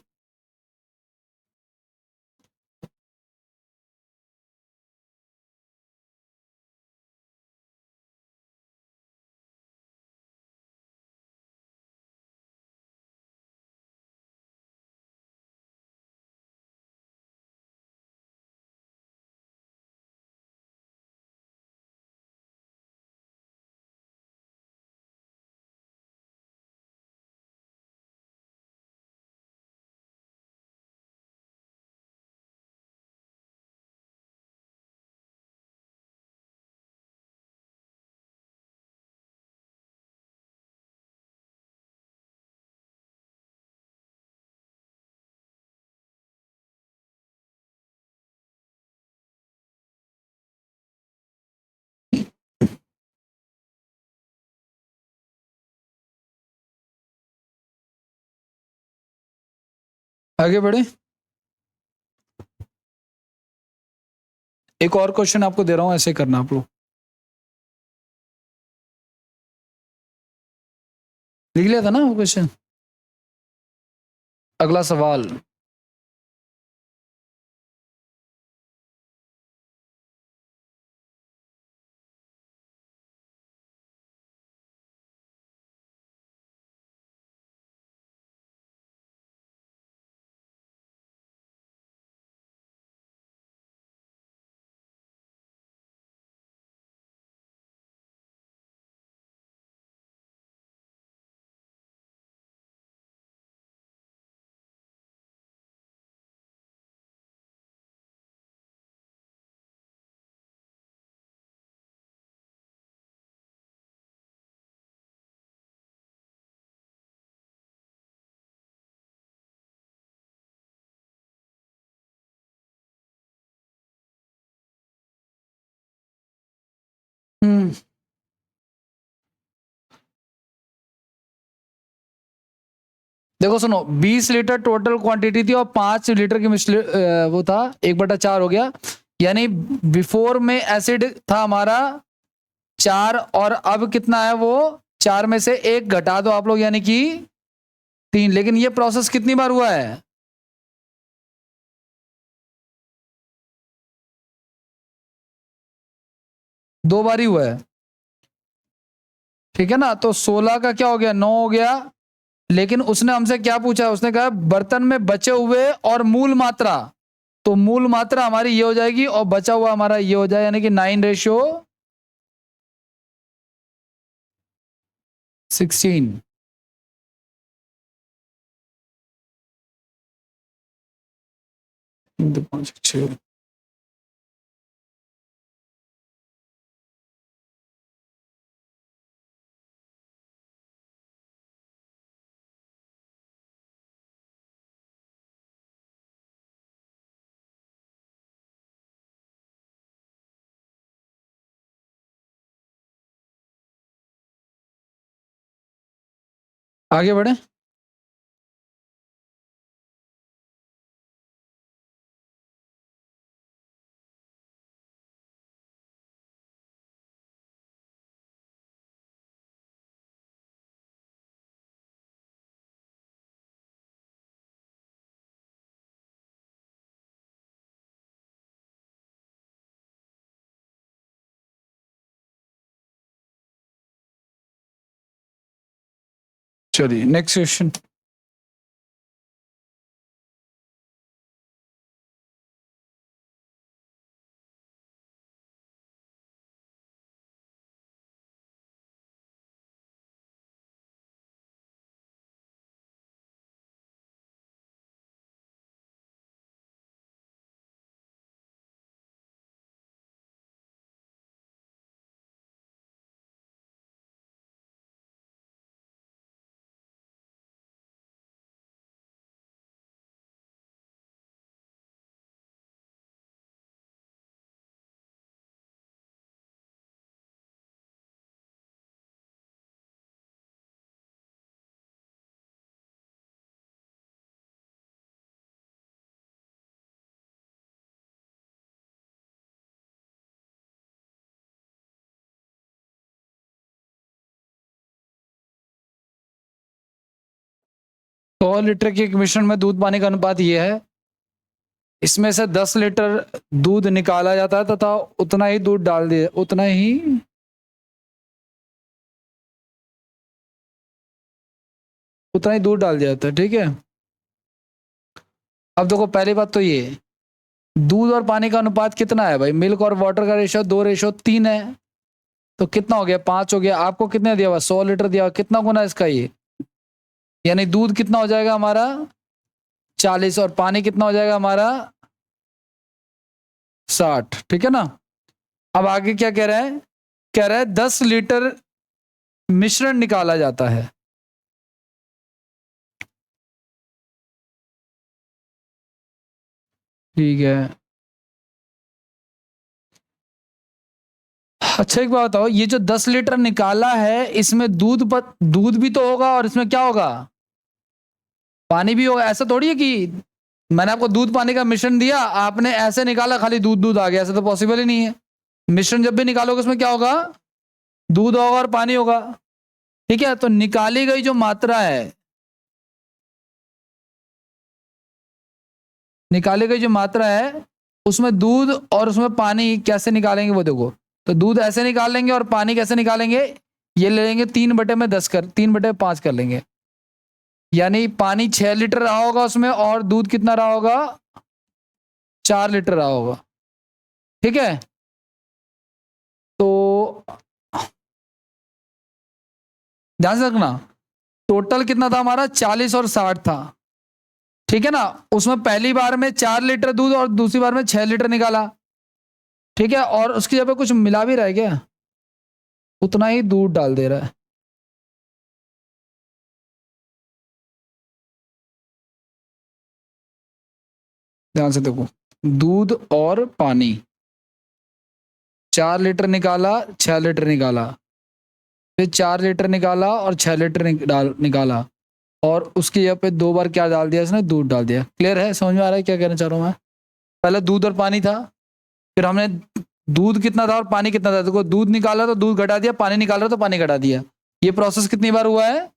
आगे बढ़े। एक और क्वेश्चन आपको दे रहा हूं, ऐसे करना आप लोग। लिख लिया था ना वो क्वेश्चन। अगला सवाल, देखो सुनो, 20 लीटर टोटल क्वांटिटी थी और 5 लीटर की वो था, 1/4 हो गया। यानी बिफोर में एसिड था हमारा 4, और अब कितना है वो 4 में से 1 घटा दो आप लोग, यानी कि 3। लेकिन ये प्रोसेस कितनी बार हुआ है? 2 बार ही हुआ है, ठीक है ना। तो 16 का क्या हो गया, 9 हो गया। लेकिन उसने हमसे क्या पूछा, उसने कहा बर्तन में बचे हुए और मूल मात्रा। तो मूल मात्रा हमारी ये हो जाएगी और बचा हुआ हमारा ये हो जाए, यानी कि 9:16। आगे बढ़े। चलिए नेक्स्ट क्वेश्चन। तो 100 लीटर के एक मिश्रण में दूध पानी का अनुपात ये है। इसमें से 10 लीटर दूध निकाला जाता है तथा उतना ही दूध डाल दिया, उतना ही दूध डाल दिया जाता है, ठीक है। अब देखो पहली बात तो ये, दूध और पानी का अनुपात कितना है भाई, मिल्क और वाटर का रेशो 2:3 है। तो कितना हो गया, 5 हो गया। आपको कितने दिया हुआ, 100 लीटर दिया हुआ, कितना गुना इसका ये, यानी दूध कितना हो जाएगा हमारा 40, और पानी कितना हो जाएगा हमारा 60, ठीक है ना। अब आगे क्या कह रहा है, कह रहा है 10 लीटर मिश्रण निकाला जाता है। ठीक है। अच्छा एक बात बताओ, ये जो 10 लीटर निकाला है इसमें दूध भी तो होगा और इसमें क्या होगा, पानी भी होगा। ऐसा थोड़ी है कि मैंने आपको दूध पानी का मिश्रण दिया, आपने ऐसे निकाला खाली दूध दूध आ गया, ऐसा तो पॉसिबल ही नहीं है। मिश्रण जब भी निकालोगे उसमें क्या होगा, दूध होगा और पानी होगा। ठीक है, तो निकाली गई जो मात्रा है, निकाली गई जो मात्रा है उसमें दूध और उसमें पानी कैसे निकालेंगे वो देखो। तो दूध ऐसे निकाल लेंगे और पानी कैसे निकालेंगे, ये ले लेंगे 3/10 कर 3/5 कर लेंगे, यानी पानी 6 लीटर रहा होगा उसमें और दूध कितना रहा होगा, 4 लीटर रहा होगा। ठीक है, तो ध्यान से रखना, टोटल कितना था हमारा, 40 और 60 था। ठीक है ना, उसमें पहली बार में 4 लीटर दूध और दूसरी बार में 6 लीटर निकाला। ठीक है, और उसकी जगह कुछ मिला भी रहा है क्या, उतना ही दूध डाल दे रहा है। ध्यान से देखो, दूध और पानी, 4 लीटर निकाला, 6 लीटर निकाला, फिर 4 लीटर निकाला और 6 लीटर निकाला, और उसकी जगह पे 2 बार क्या डाल दिया इसने, दूध डाल दिया। क्लियर है, समझ में आ रहा है क्या कहना चाह रहा हूं मैं। पहले दूध और पानी था, फिर हमने दूध कितना था और पानी कितना था, देखो दूध निकाला तो दूध घटा दिया, पानी निकाला तो पानी घटा दिया। ये प्रोसेस कितनी बार हुआ है,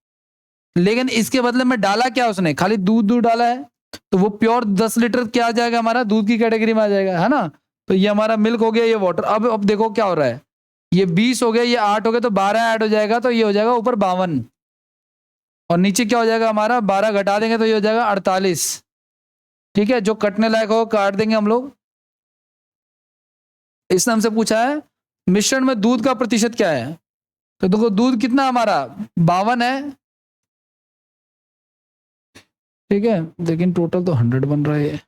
लेकिन इसके बदले में डाला क्या उसने, खाली दूध दूध डाला है, तो वो प्योर 10 लीटर क्या आ जाएगा हमारा, दूध की कैटेगरी में आ जाएगा, है ना। तो ये हमारा मिल्क हो गया, ये वाटर। अब देखो क्या हो रहा है, ये 20 हो गया, ये 8 हो गया, तो 12 ऐड हो जाएगा, तो ये हो जाएगा ऊपर 52, और नीचे क्या हो जाएगा हमारा, 12 घटा देंगे तो ये हो जाएगा 48। ठीक है, जो कटने लायक हो काट देंगे हम लोग। इसने हमसे पूछा है मिश्रण में दूध का प्रतिशत क्या है, तो देखो दूध कितना हमारा 52 है। ठीक है, लेकिन टोटल तो 100 बन रहा है।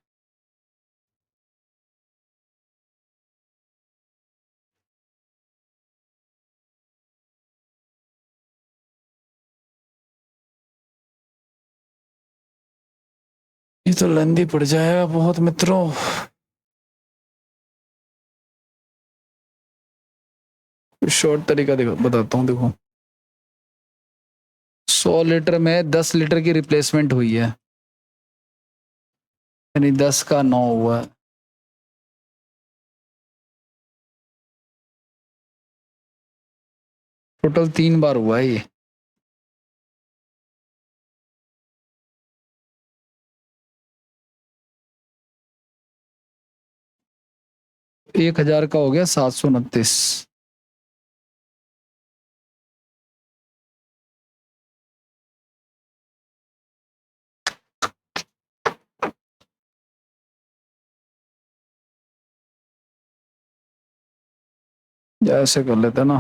ये तो लंदी पड़ जाएगा बहुत मित्रों। शॉर्ट तरीका देखो बताता हूँ, देखो 100 लीटर में 10 लीटर की रिप्लेसमेंट हुई है, यानी 10 का 9 हुआ है। टोटल 3 बार हुआ है ये। एक 1000 का हो गया 729। ऐसे कर लेते ना,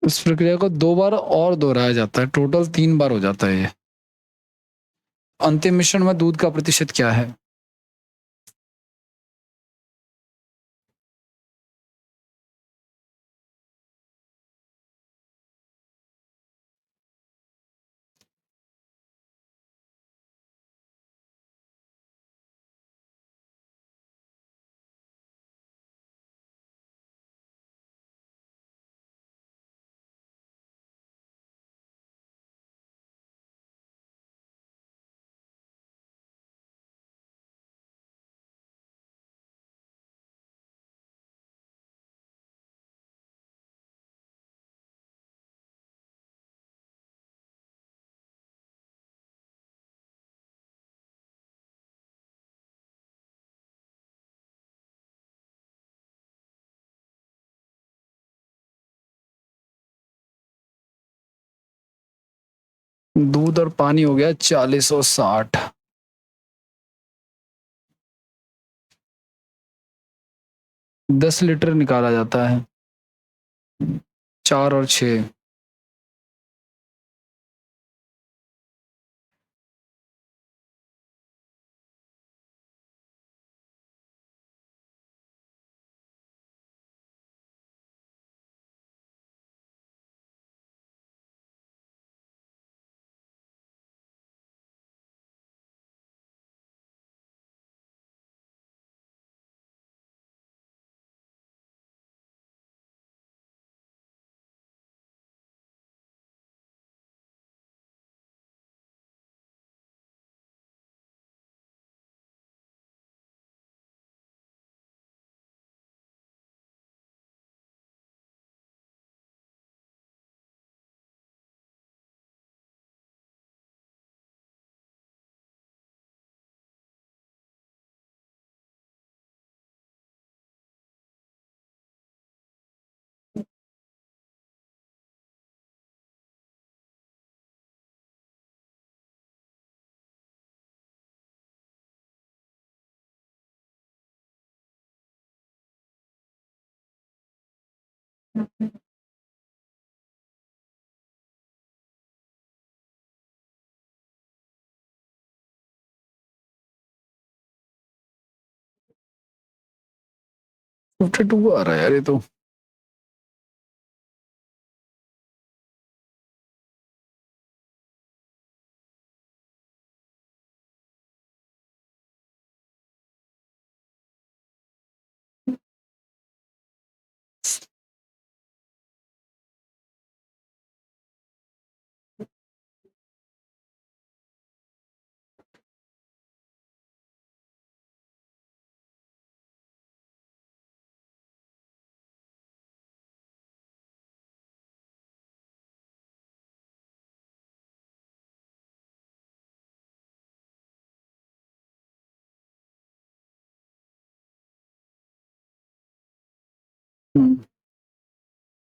इस प्रक्रिया को 2 बार और दोहराया जाता है, टोटल 3 बार हो जाता है ये। अंतिम मिश्रण में दूध का प्रतिशत क्या है, दूध और पानी हो गया 40 और 60। 10 लीटर निकाला जाता है, 4 और 6। 52 आ रहा है यार ये तो।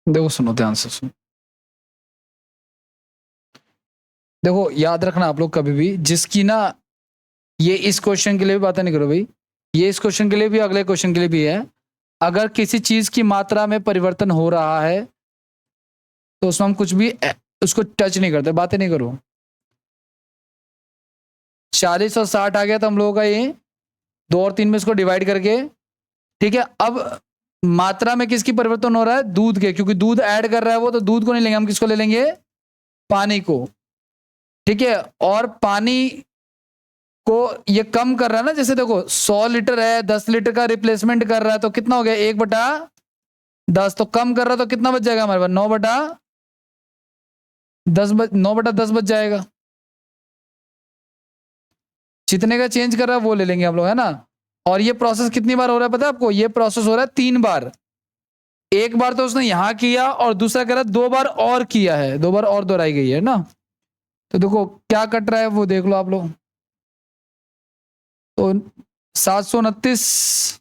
देखो सुनो ध्यान से सुनो। देखो याद रखना आप लोग कभी भी, जिसकी ना ये इस क्वेश्चन के लिए भी बातें नहीं करो भाई, ये इस क्वेश्चन के लिए भी अगले क्वेश्चन के लिए भी है। अगर किसी चीज की मात्रा में परिवर्तन हो रहा है तो उसमें हम कुछ भी उसको टच नहीं करते, बातें नहीं करो। 40 और 60 आ गया था हम लोगों का ये, 2 और 3 में इसको डिवाइड करके। ठीक है, अब मात्रा में किसकी परिवर्तन हो रहा है? दूध के, क्योंकि दूध ऐड कर रहा है वो, तो दूध को नहीं लेंगे हम, किसको ले लेंगे? पानी को। ठीक है, और पानी को ये कम कर रहा है ना, जैसे देखो 100 लीटर है, 10 लीटर का रिप्लेसमेंट कर रहा है, तो कितना हो गया? 1/10। तो कम कर रहा है तो कितना बच जाएगा हमारे पास? 9/10 बच जाएगा। जितने का चेंज कर रहा है वो ले लेंगे हम लोग, है ना। और ये प्रोसेस कितनी बार हो रहा है पता है आपको? ये प्रोसेस हो रहा है 3 बार। एक बार तो उसने यहां किया, और दूसरा कह रहा है 2 बार और किया है, 2 बार और दोहराई गई है ना। तो देखो क्या कट रहा है वो देख लो आप लोग। तो 729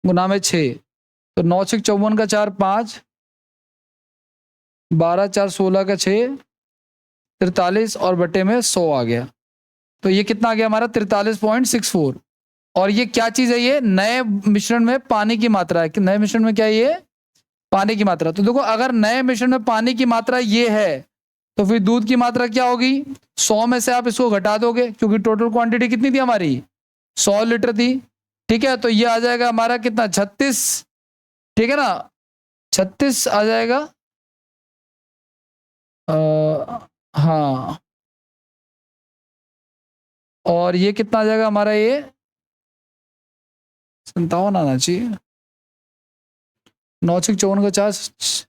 गुना में 6, तो 9×6 = 54 का 4 5, 12×4 16 का 6, 43 और बटे में 100 आ गया। तो ये कितना आ गया हमारा? 43.64। और ये क्या चीज है? ये नए मिश्रण में पानी की मात्रा है। कि नए मिश्रण में क्या है? ये पानी की मात्रा। तो देखो अगर नए मिश्रण में पानी की मात्रा ये है, तो फिर दूध की मात्रा क्या होगी? 100 में से आप इसको घटा दोगे, क्योंकि टोटल क्वांटिटी कितनी थी हमारी? 100 लीटर थी। ठीक है, तो ये आ जाएगा हमारा कितना? 36। ठीक है ना, 36 आ जाएगा। हाँ, और ये कितना आ जाएगा हमारा? ये 57 आना चाहिए। 9×54 का 4,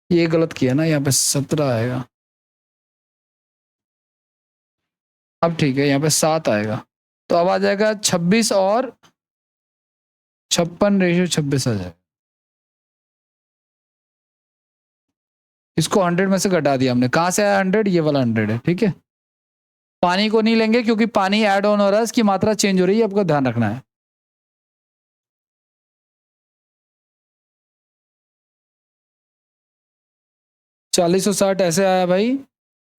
ये गलत किया ना, यहाँ पे 17 आएगा। अब ठीक है, यहाँ पे 7 आएगा। तो अब आ जाएगा 26 और 56/26 आ जाएगा। इसको 100 में से घटा दिया हमने। कहां से आया 100? ये वाला 100 है। ठीक है, पानी को नहीं लेंगे क्योंकि पानी ऐड ऑन हो रहा है, इसकी मात्रा चेंज हो रही है, आपको ध्यान रखना है। 40 और 60 ऐसे आया भाई,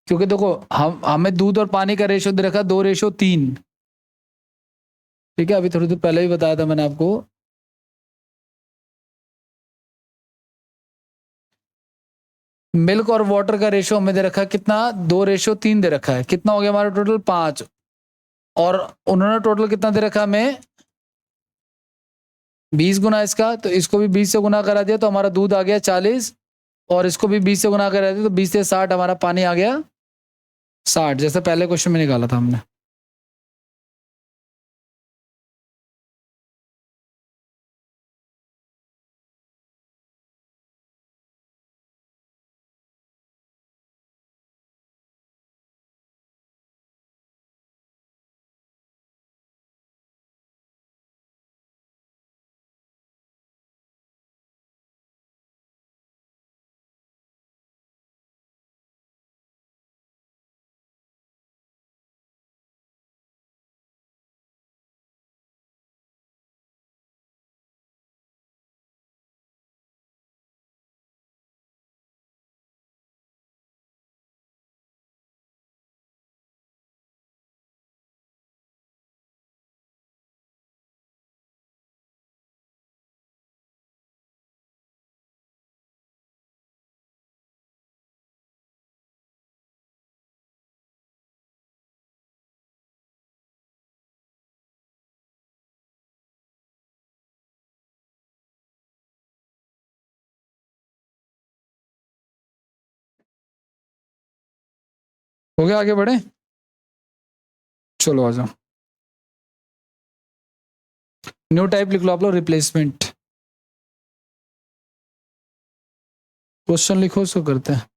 क्योंकि देखो हम हमें दूध और पानी का रेशो दे रखा 2:3। ठीक है, अभी थोड़ी देर पहले ही बताया था मैंने आपको। मिल्क और वाटर का रेशो हमें दे रखा है कितना? 2:3 दे रखा है। कितना हो गया हमारा टोटल? 5। और उन्होंने टोटल कितना दे रखा हमें? 20 गुना इसका, तो इसको भी 20 से गुना करा दिया तो हमारा दूध आ गया 40। और इसको भी 20 से गुना करा दिया तो 20 से 60 हमारा पानी आ गया 60, जैसे पहले क्वेश्चन में निकाला था हमने। हो गया, आगे बढ़े, चलो आ जाओ। न्यू टाइप लिख लो आप लोग, रिप्लेसमेंट। क्वेश्चन लिखो, उसको करते हैं।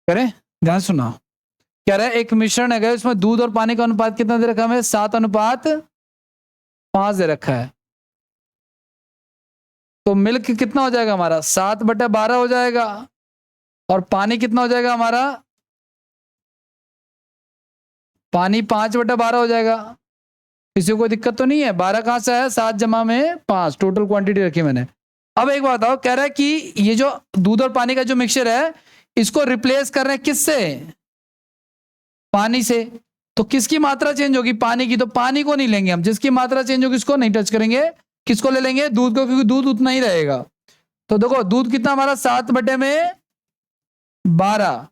करें, ध्यान सुना। कह रहा है एक मिश्रण है, उसमें दूध और पानी का अनुपात कितना दे रखा है? 7:5 दे रखा है। तो मिल्क कितना हो जाएगा हमारा? 7/12 हो जाएगा। और पानी कितना हो जाएगा हमारा? पानी 5/12 हो जाएगा। किसी को कोई दिक्कत तो नहीं है? 12 कहां से आया? 7 जमा में 5, टोटल क्वांटिटी रखी मैंने। अब एक बात बताओ, कह रहा है कि ये जो दूध और पानी का जो मिक्सचर है, इसको रिप्लेस कर रहे हैं किससे? पानी से। तो किसकी मात्रा चेंज होगी? पानी की। तो पानी को नहीं लेंगे हम, जिसकी मात्रा चेंज होगी उसको नहीं टच करेंगे। किसको ले लेंगे? दूध को, क्योंकि दूध उतना ही रहेगा। तो देखो दूध कितना हमारा? 7/12।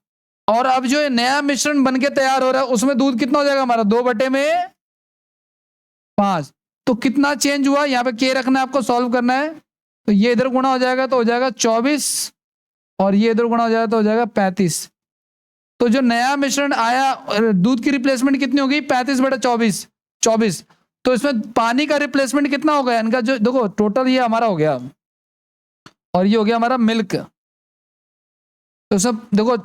और अब जो नया मिश्रण बनके तैयार हो रहा है, उसमें दूध कितना हो जाएगा हमारा? 2/5। तो कितना चेंज हुआ यहाँ पे? के रखना है आपको, सॉल्व करना है। तो ये इधर गुणा हो जाएगा तो हो जाएगा 24, और ये इधर गुणा हो जाएगा तो हो जाएगा 35। तो जो नया मिश्रण आया, दूध की रिप्लेसमेंट कितनी होगी? 35/24, 24। तो इसमें पानी का रिप्लेसमेंट कितना हो गया इनका? जो देखो टोटल ये हमारा हो गया, और ये हो गया हमारा मिल्क। तो सब देखो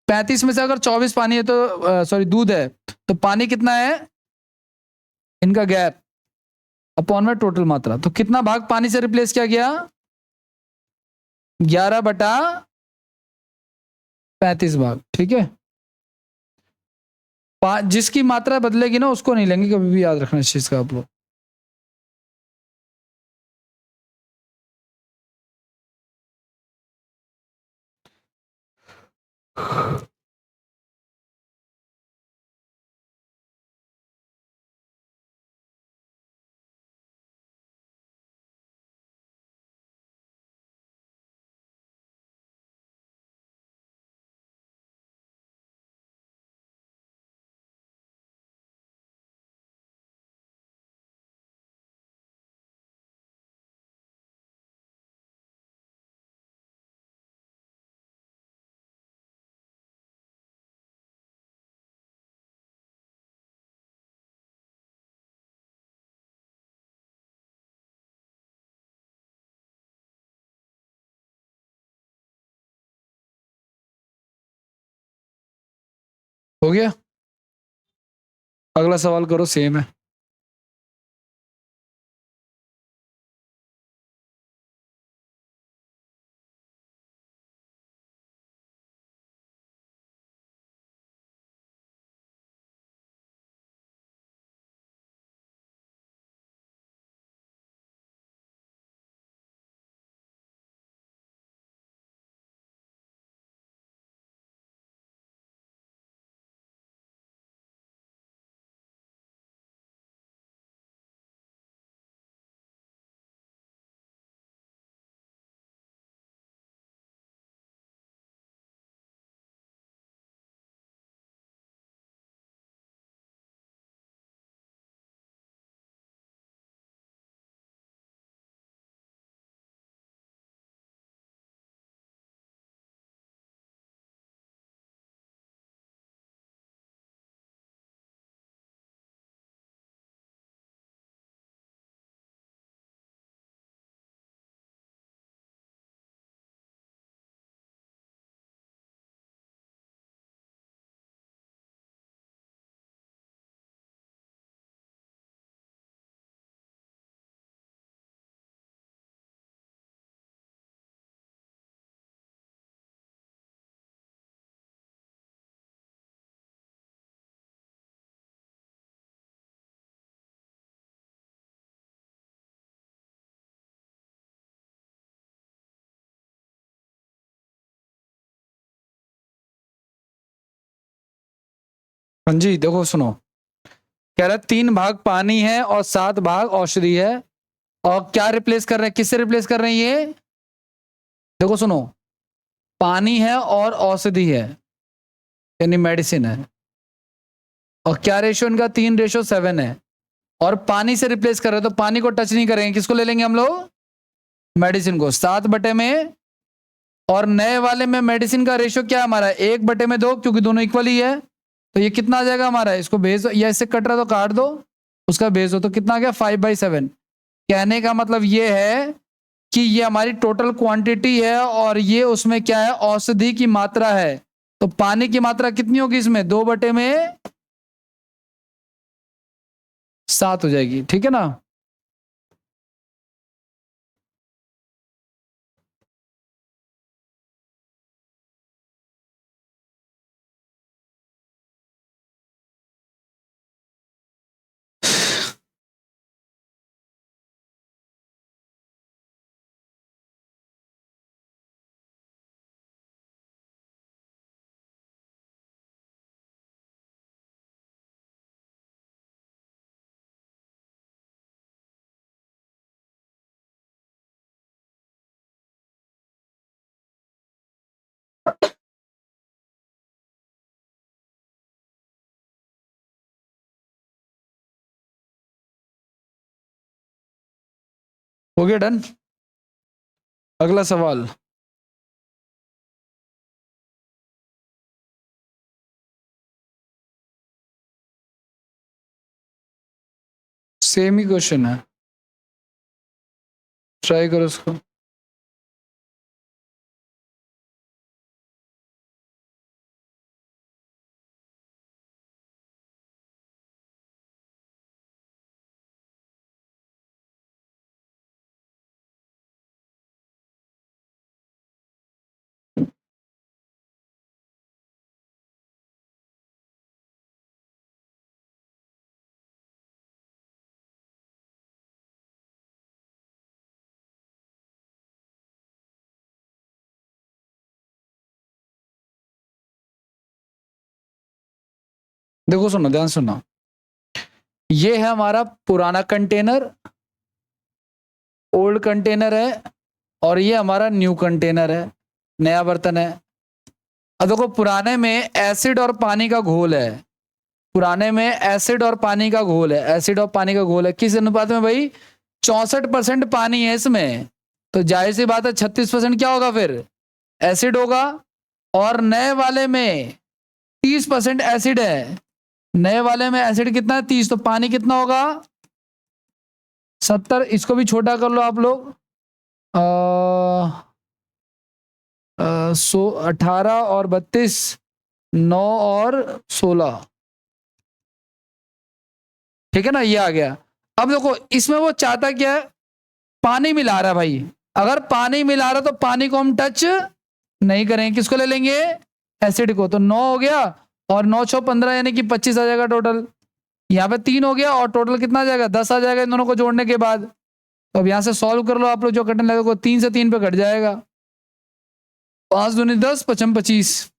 35 में से अगर 24 पानी है तो सॉरी दूध है, तो पानी कितना है इनका? गैप अपॉन में टोटल मात्रा। तो कितना भाग पानी से रिप्लेस किया गया? 11/35 भाग। ठीक है, जिसकी मात्रा बदलेगी ना उसको नहीं लेंगे, कभी भी याद रखना इस चीज का आप लोग। हो गया, अगला सवाल करो, सेम है। हाँ जी, देखो सुनो, कह रहा है 3 भाग पानी है और 7 भाग औषधि है, और क्या रिप्लेस कर रहे हैं, किससे रिप्लेस कर रहे हैं ये? देखो सुनो, पानी है और औषधि है, यानी मेडिसिन है, और क्या रेशियो इनका? 3:7 है, और पानी से रिप्लेस कर रहे हैं, तो पानी को टच नहीं करेंगे, किसको ले लेंगे हम लोग? मेडिसिन को। 7/में, और नए वाले में मेडिसिन का रेशियो क्या है हमारा? 1/2, क्योंकि दोनों इक्वल ही है। तो ये कितना आ जाएगा हमारा? इसको भेज दो, या इससे कट रहा तो काट दो, उसका भेज दो, तो कितना आ गया? 5/7। कहने का मतलब ये है कि ये हमारी टोटल क्वांटिटी है, और ये उसमें क्या है? औषधि की मात्रा है। तो पानी की मात्रा कितनी होगी इसमें? 2/7 हो जाएगी, ठीक है ना? हो गया डन। अगला सवाल। सेम ही क्वेश्चन है, ट्राई करो उसको। देखो सुनो, ध्यान सुनो, ये है हमारा पुराना कंटेनर, ओल्ड कंटेनर है, और ये हमारा न्यू कंटेनर है, नया बर्तन है। अब देखो, पुराने में एसिड और पानी का घोल है, पुराने में एसिड और पानी का घोल है, एसिड और पानी का घोल है, किस अनुपात में भाई? 64% पानी है इसमें, तो जाहिर सी बात है 36% क्या होगा फिर? एसिड होगा। और नए वाले में 30% एसिड है, नए वाले में एसिड कितना है? 30, तो पानी कितना होगा? 70। इसको भी छोटा कर लो आप लोग, 18 और 32, 9 और 16, ठीक है ना? ये आ गया। अब देखो, इसमें वो चाहता क्या है? पानी मिला रहा है भाई। अगर पानी मिला रहा तो पानी को हम टच नहीं करेंगे, किसको ले लेंगे? एसिड को। तो 9 हो गया, और 9 6 15, यानी कि 25 आ जाएगा टोटल। यहाँ पे 3 हो गया, और टोटल कितना आ जाएगा? 10 आ जाएगा इन दोनों को जोड़ने के बाद। तो अब यहाँ से सॉल्व कर लो आप लोग, जो कटने लगेगा 3 से 3 पे कट जाएगा। 5 दूनी 10, 5 25,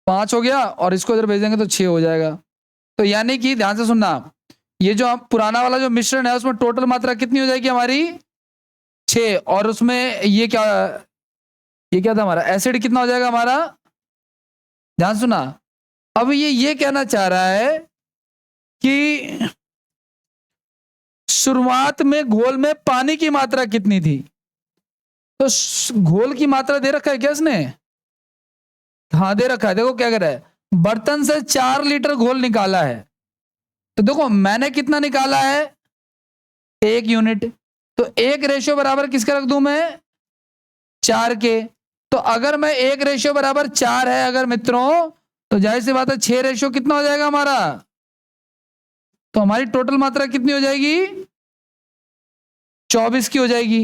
5 हो गया, और इसको इधर भेज देंगे तो 6 हो जाएगा। तो यानी कि ध्यान से सुनना, ये जो हम पुराना वाला जो मिश्रण है उसमें टोटल मात्रा कितनी हो जाएगी हमारी? 6, और उसमें ये क्या था हमारा? एसिड कितना हो जाएगा हमारा? ध्यान सुना, अब ये कहना चाह रहा है कि शुरुआत में घोल में पानी की मात्रा कितनी थी? तो घोल की मात्रा दे रखा है क्या इसने? हाँ, दे रखा है। देखो क्या कर रहा है, बर्तन से 4 लीटर घोल निकाला है। तो देखो मैंने कितना निकाला है? 1 यूनिट। तो 1 रेशियो बराबर किसका रख दूं मैं? 4 के। तो अगर मैं 1 रेशियो बराबर 4 है अगर मित्रों, तो जाहिर सी बात है 6 रेशियो कितना हो जाएगा हमारा? तो हमारी टोटल मात्रा कितनी हो जाएगी? 24 की हो जाएगी,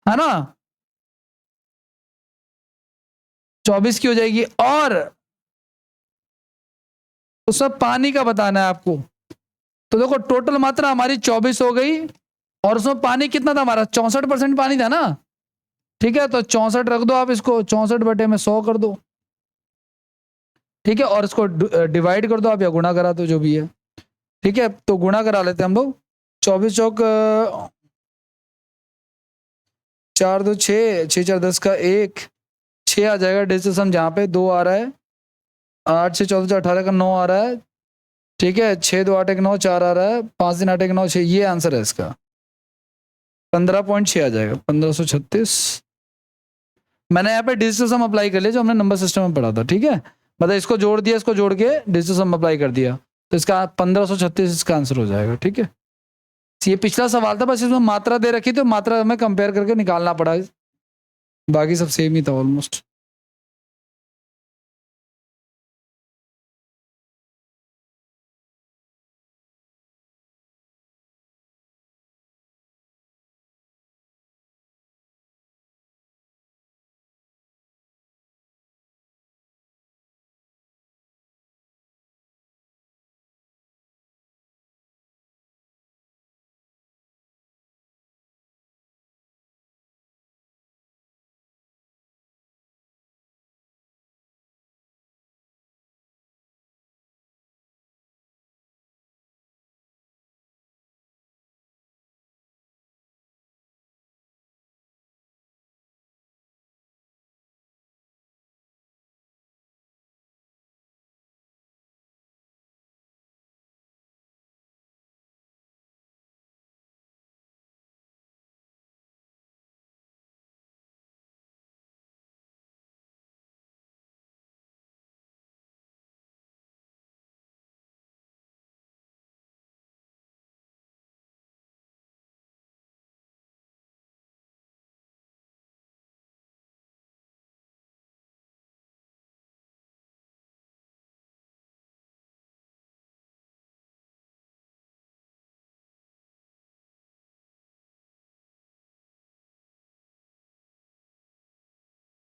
है ना? 24 की हो जाएगी, और उसमें पानी का बताना है आपको। तो देखो टोटल मात्रा हमारी 24 हो गई, और उसमें पानी कितना था हमारा? 64% पानी था ना? ठीक है, तो 64 रख दो आप, इसको 64/100 कर दो। ठीक है, और इसको डिवाइड कर दो आप या गुणा करा दो, जो भी है। ठीक है, तो गुणा करा लेते हैं हम लोग। 24 चौक 4 2 6, 6 4 10 का 1, 6 आ जाएगा डिजिटल सम, जहाँ पे 2 आ रहा है। 8 6 14 18 का 9 आ रहा है। ठीक है, 6 2 8 1 9 4 आ रहा है, 5 3 8 1 9 6, ये आंसर है इसका। 15.6 आ जाएगा, 1536। मैंने यहाँ पे डिजिटल सम अप्लाई कर लिया जो हमने नंबर सिस्टम में पढ़ा था। ठीक है, मतलब इसको जोड़ दिया, इसको जोड़ के डिजिटल सम अप्लाई कर दिया, तो इसका 1536 इसका आंसर हो जाएगा। ठीक है, ये पिछला सवाल था, बस इसमें मात्रा दे रखी, तो मात्रा हमें कंपेयर करके निकालना पड़ा, बाकी सब सेम ही था ऑलमोस्ट।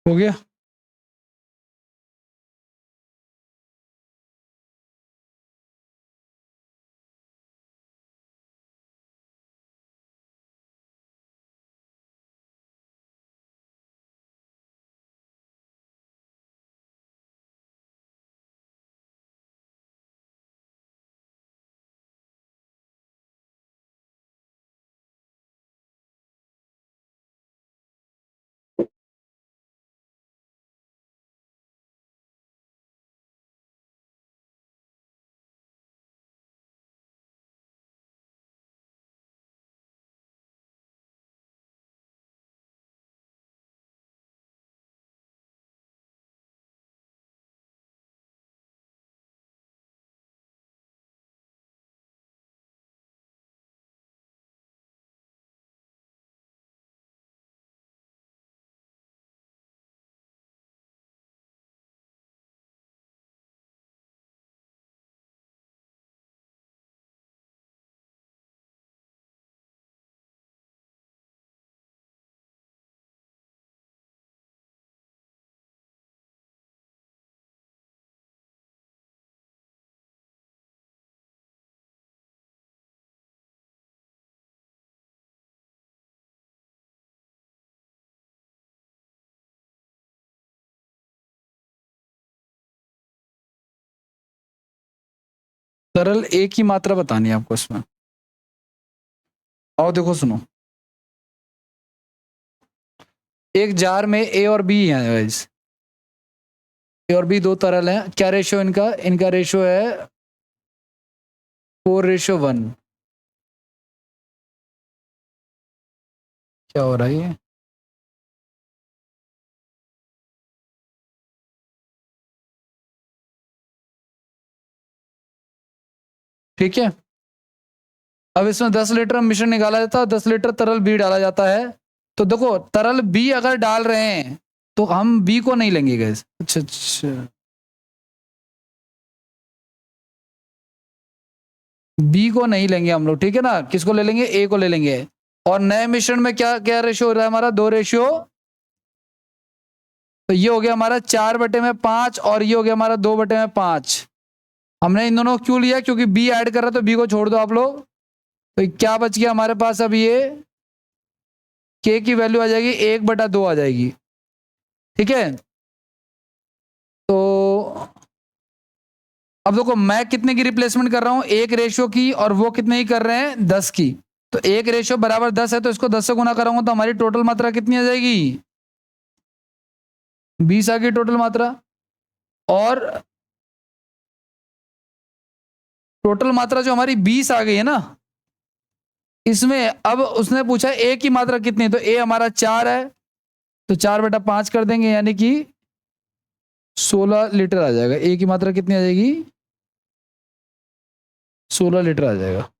हो गया। तरल एक ही मात्रा बतानी है आपको इसमें। और देखो सुनो, एक जार में ए और बी है गाइस, ए और बी दो तरल हैं। क्या रेशियो इनका? इनका रेशियो है 4:1। क्या हो रहा है ये? ठीक है, अब इसमें 10 लीटर मिश्रण निकाला जाता है, 10 लीटर तरल बी डाला जाता है। तो देखो, तरल बी अगर डाल रहे हैं तो हम बी को नहीं लेंगे गैस। अच्छा अच्छा, बी को नहीं लेंगे हम लोग, ठीक है ना। किसको ले लेंगे? ए को ले लेंगे। और नए मिश्रण में क्या क्या रेशियो हो रहा है हमारा? 2:। तो ये हो गया हमारा 4/5 और ये हो गया हमारा 2/5। हमने इन दोनों को क्यों लिया? क्योंकि बी ऐड कर रहा है, तो बी को छोड़ दो आप लोग। तो क्या बच गया हमारे पास? अब ये के की वैल्यू आ जाएगी 1/2 आ जाएगी। ठीक है, तो अब देखो मैं कितने की रिप्लेसमेंट कर रहा हूं, 1 रेशियो की, और वो कितने की कर रहे हैं, 10 की। तो 1 रेशियो बराबर 10 है, तो इसको 10 से गुना करूंगा तो हमारी टोटल मात्रा कितनी आ जाएगी, 20 आ गई टोटल मात्रा। और टोटल मात्रा जो हमारी 20 आ गई है ना, इसमें अब उसने पूछा ए की मात्रा कितनी है, तो ए हमारा 4 है, तो 4/5 कर देंगे, यानी कि 16 लीटर आ जाएगा। ए की मात्रा कितनी आ जाएगी, 16 लीटर आ जाएगा।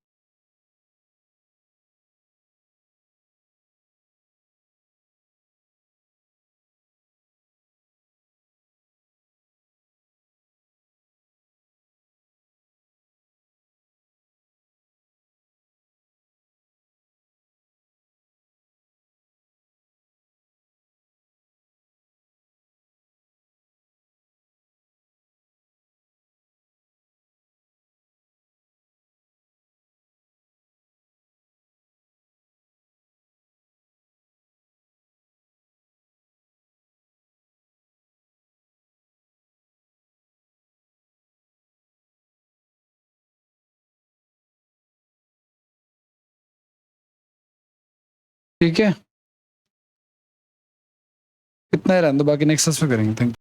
ठीक है, इतना ही रहने दो, बाकी नेक्स्ट में करेंगे। थैंक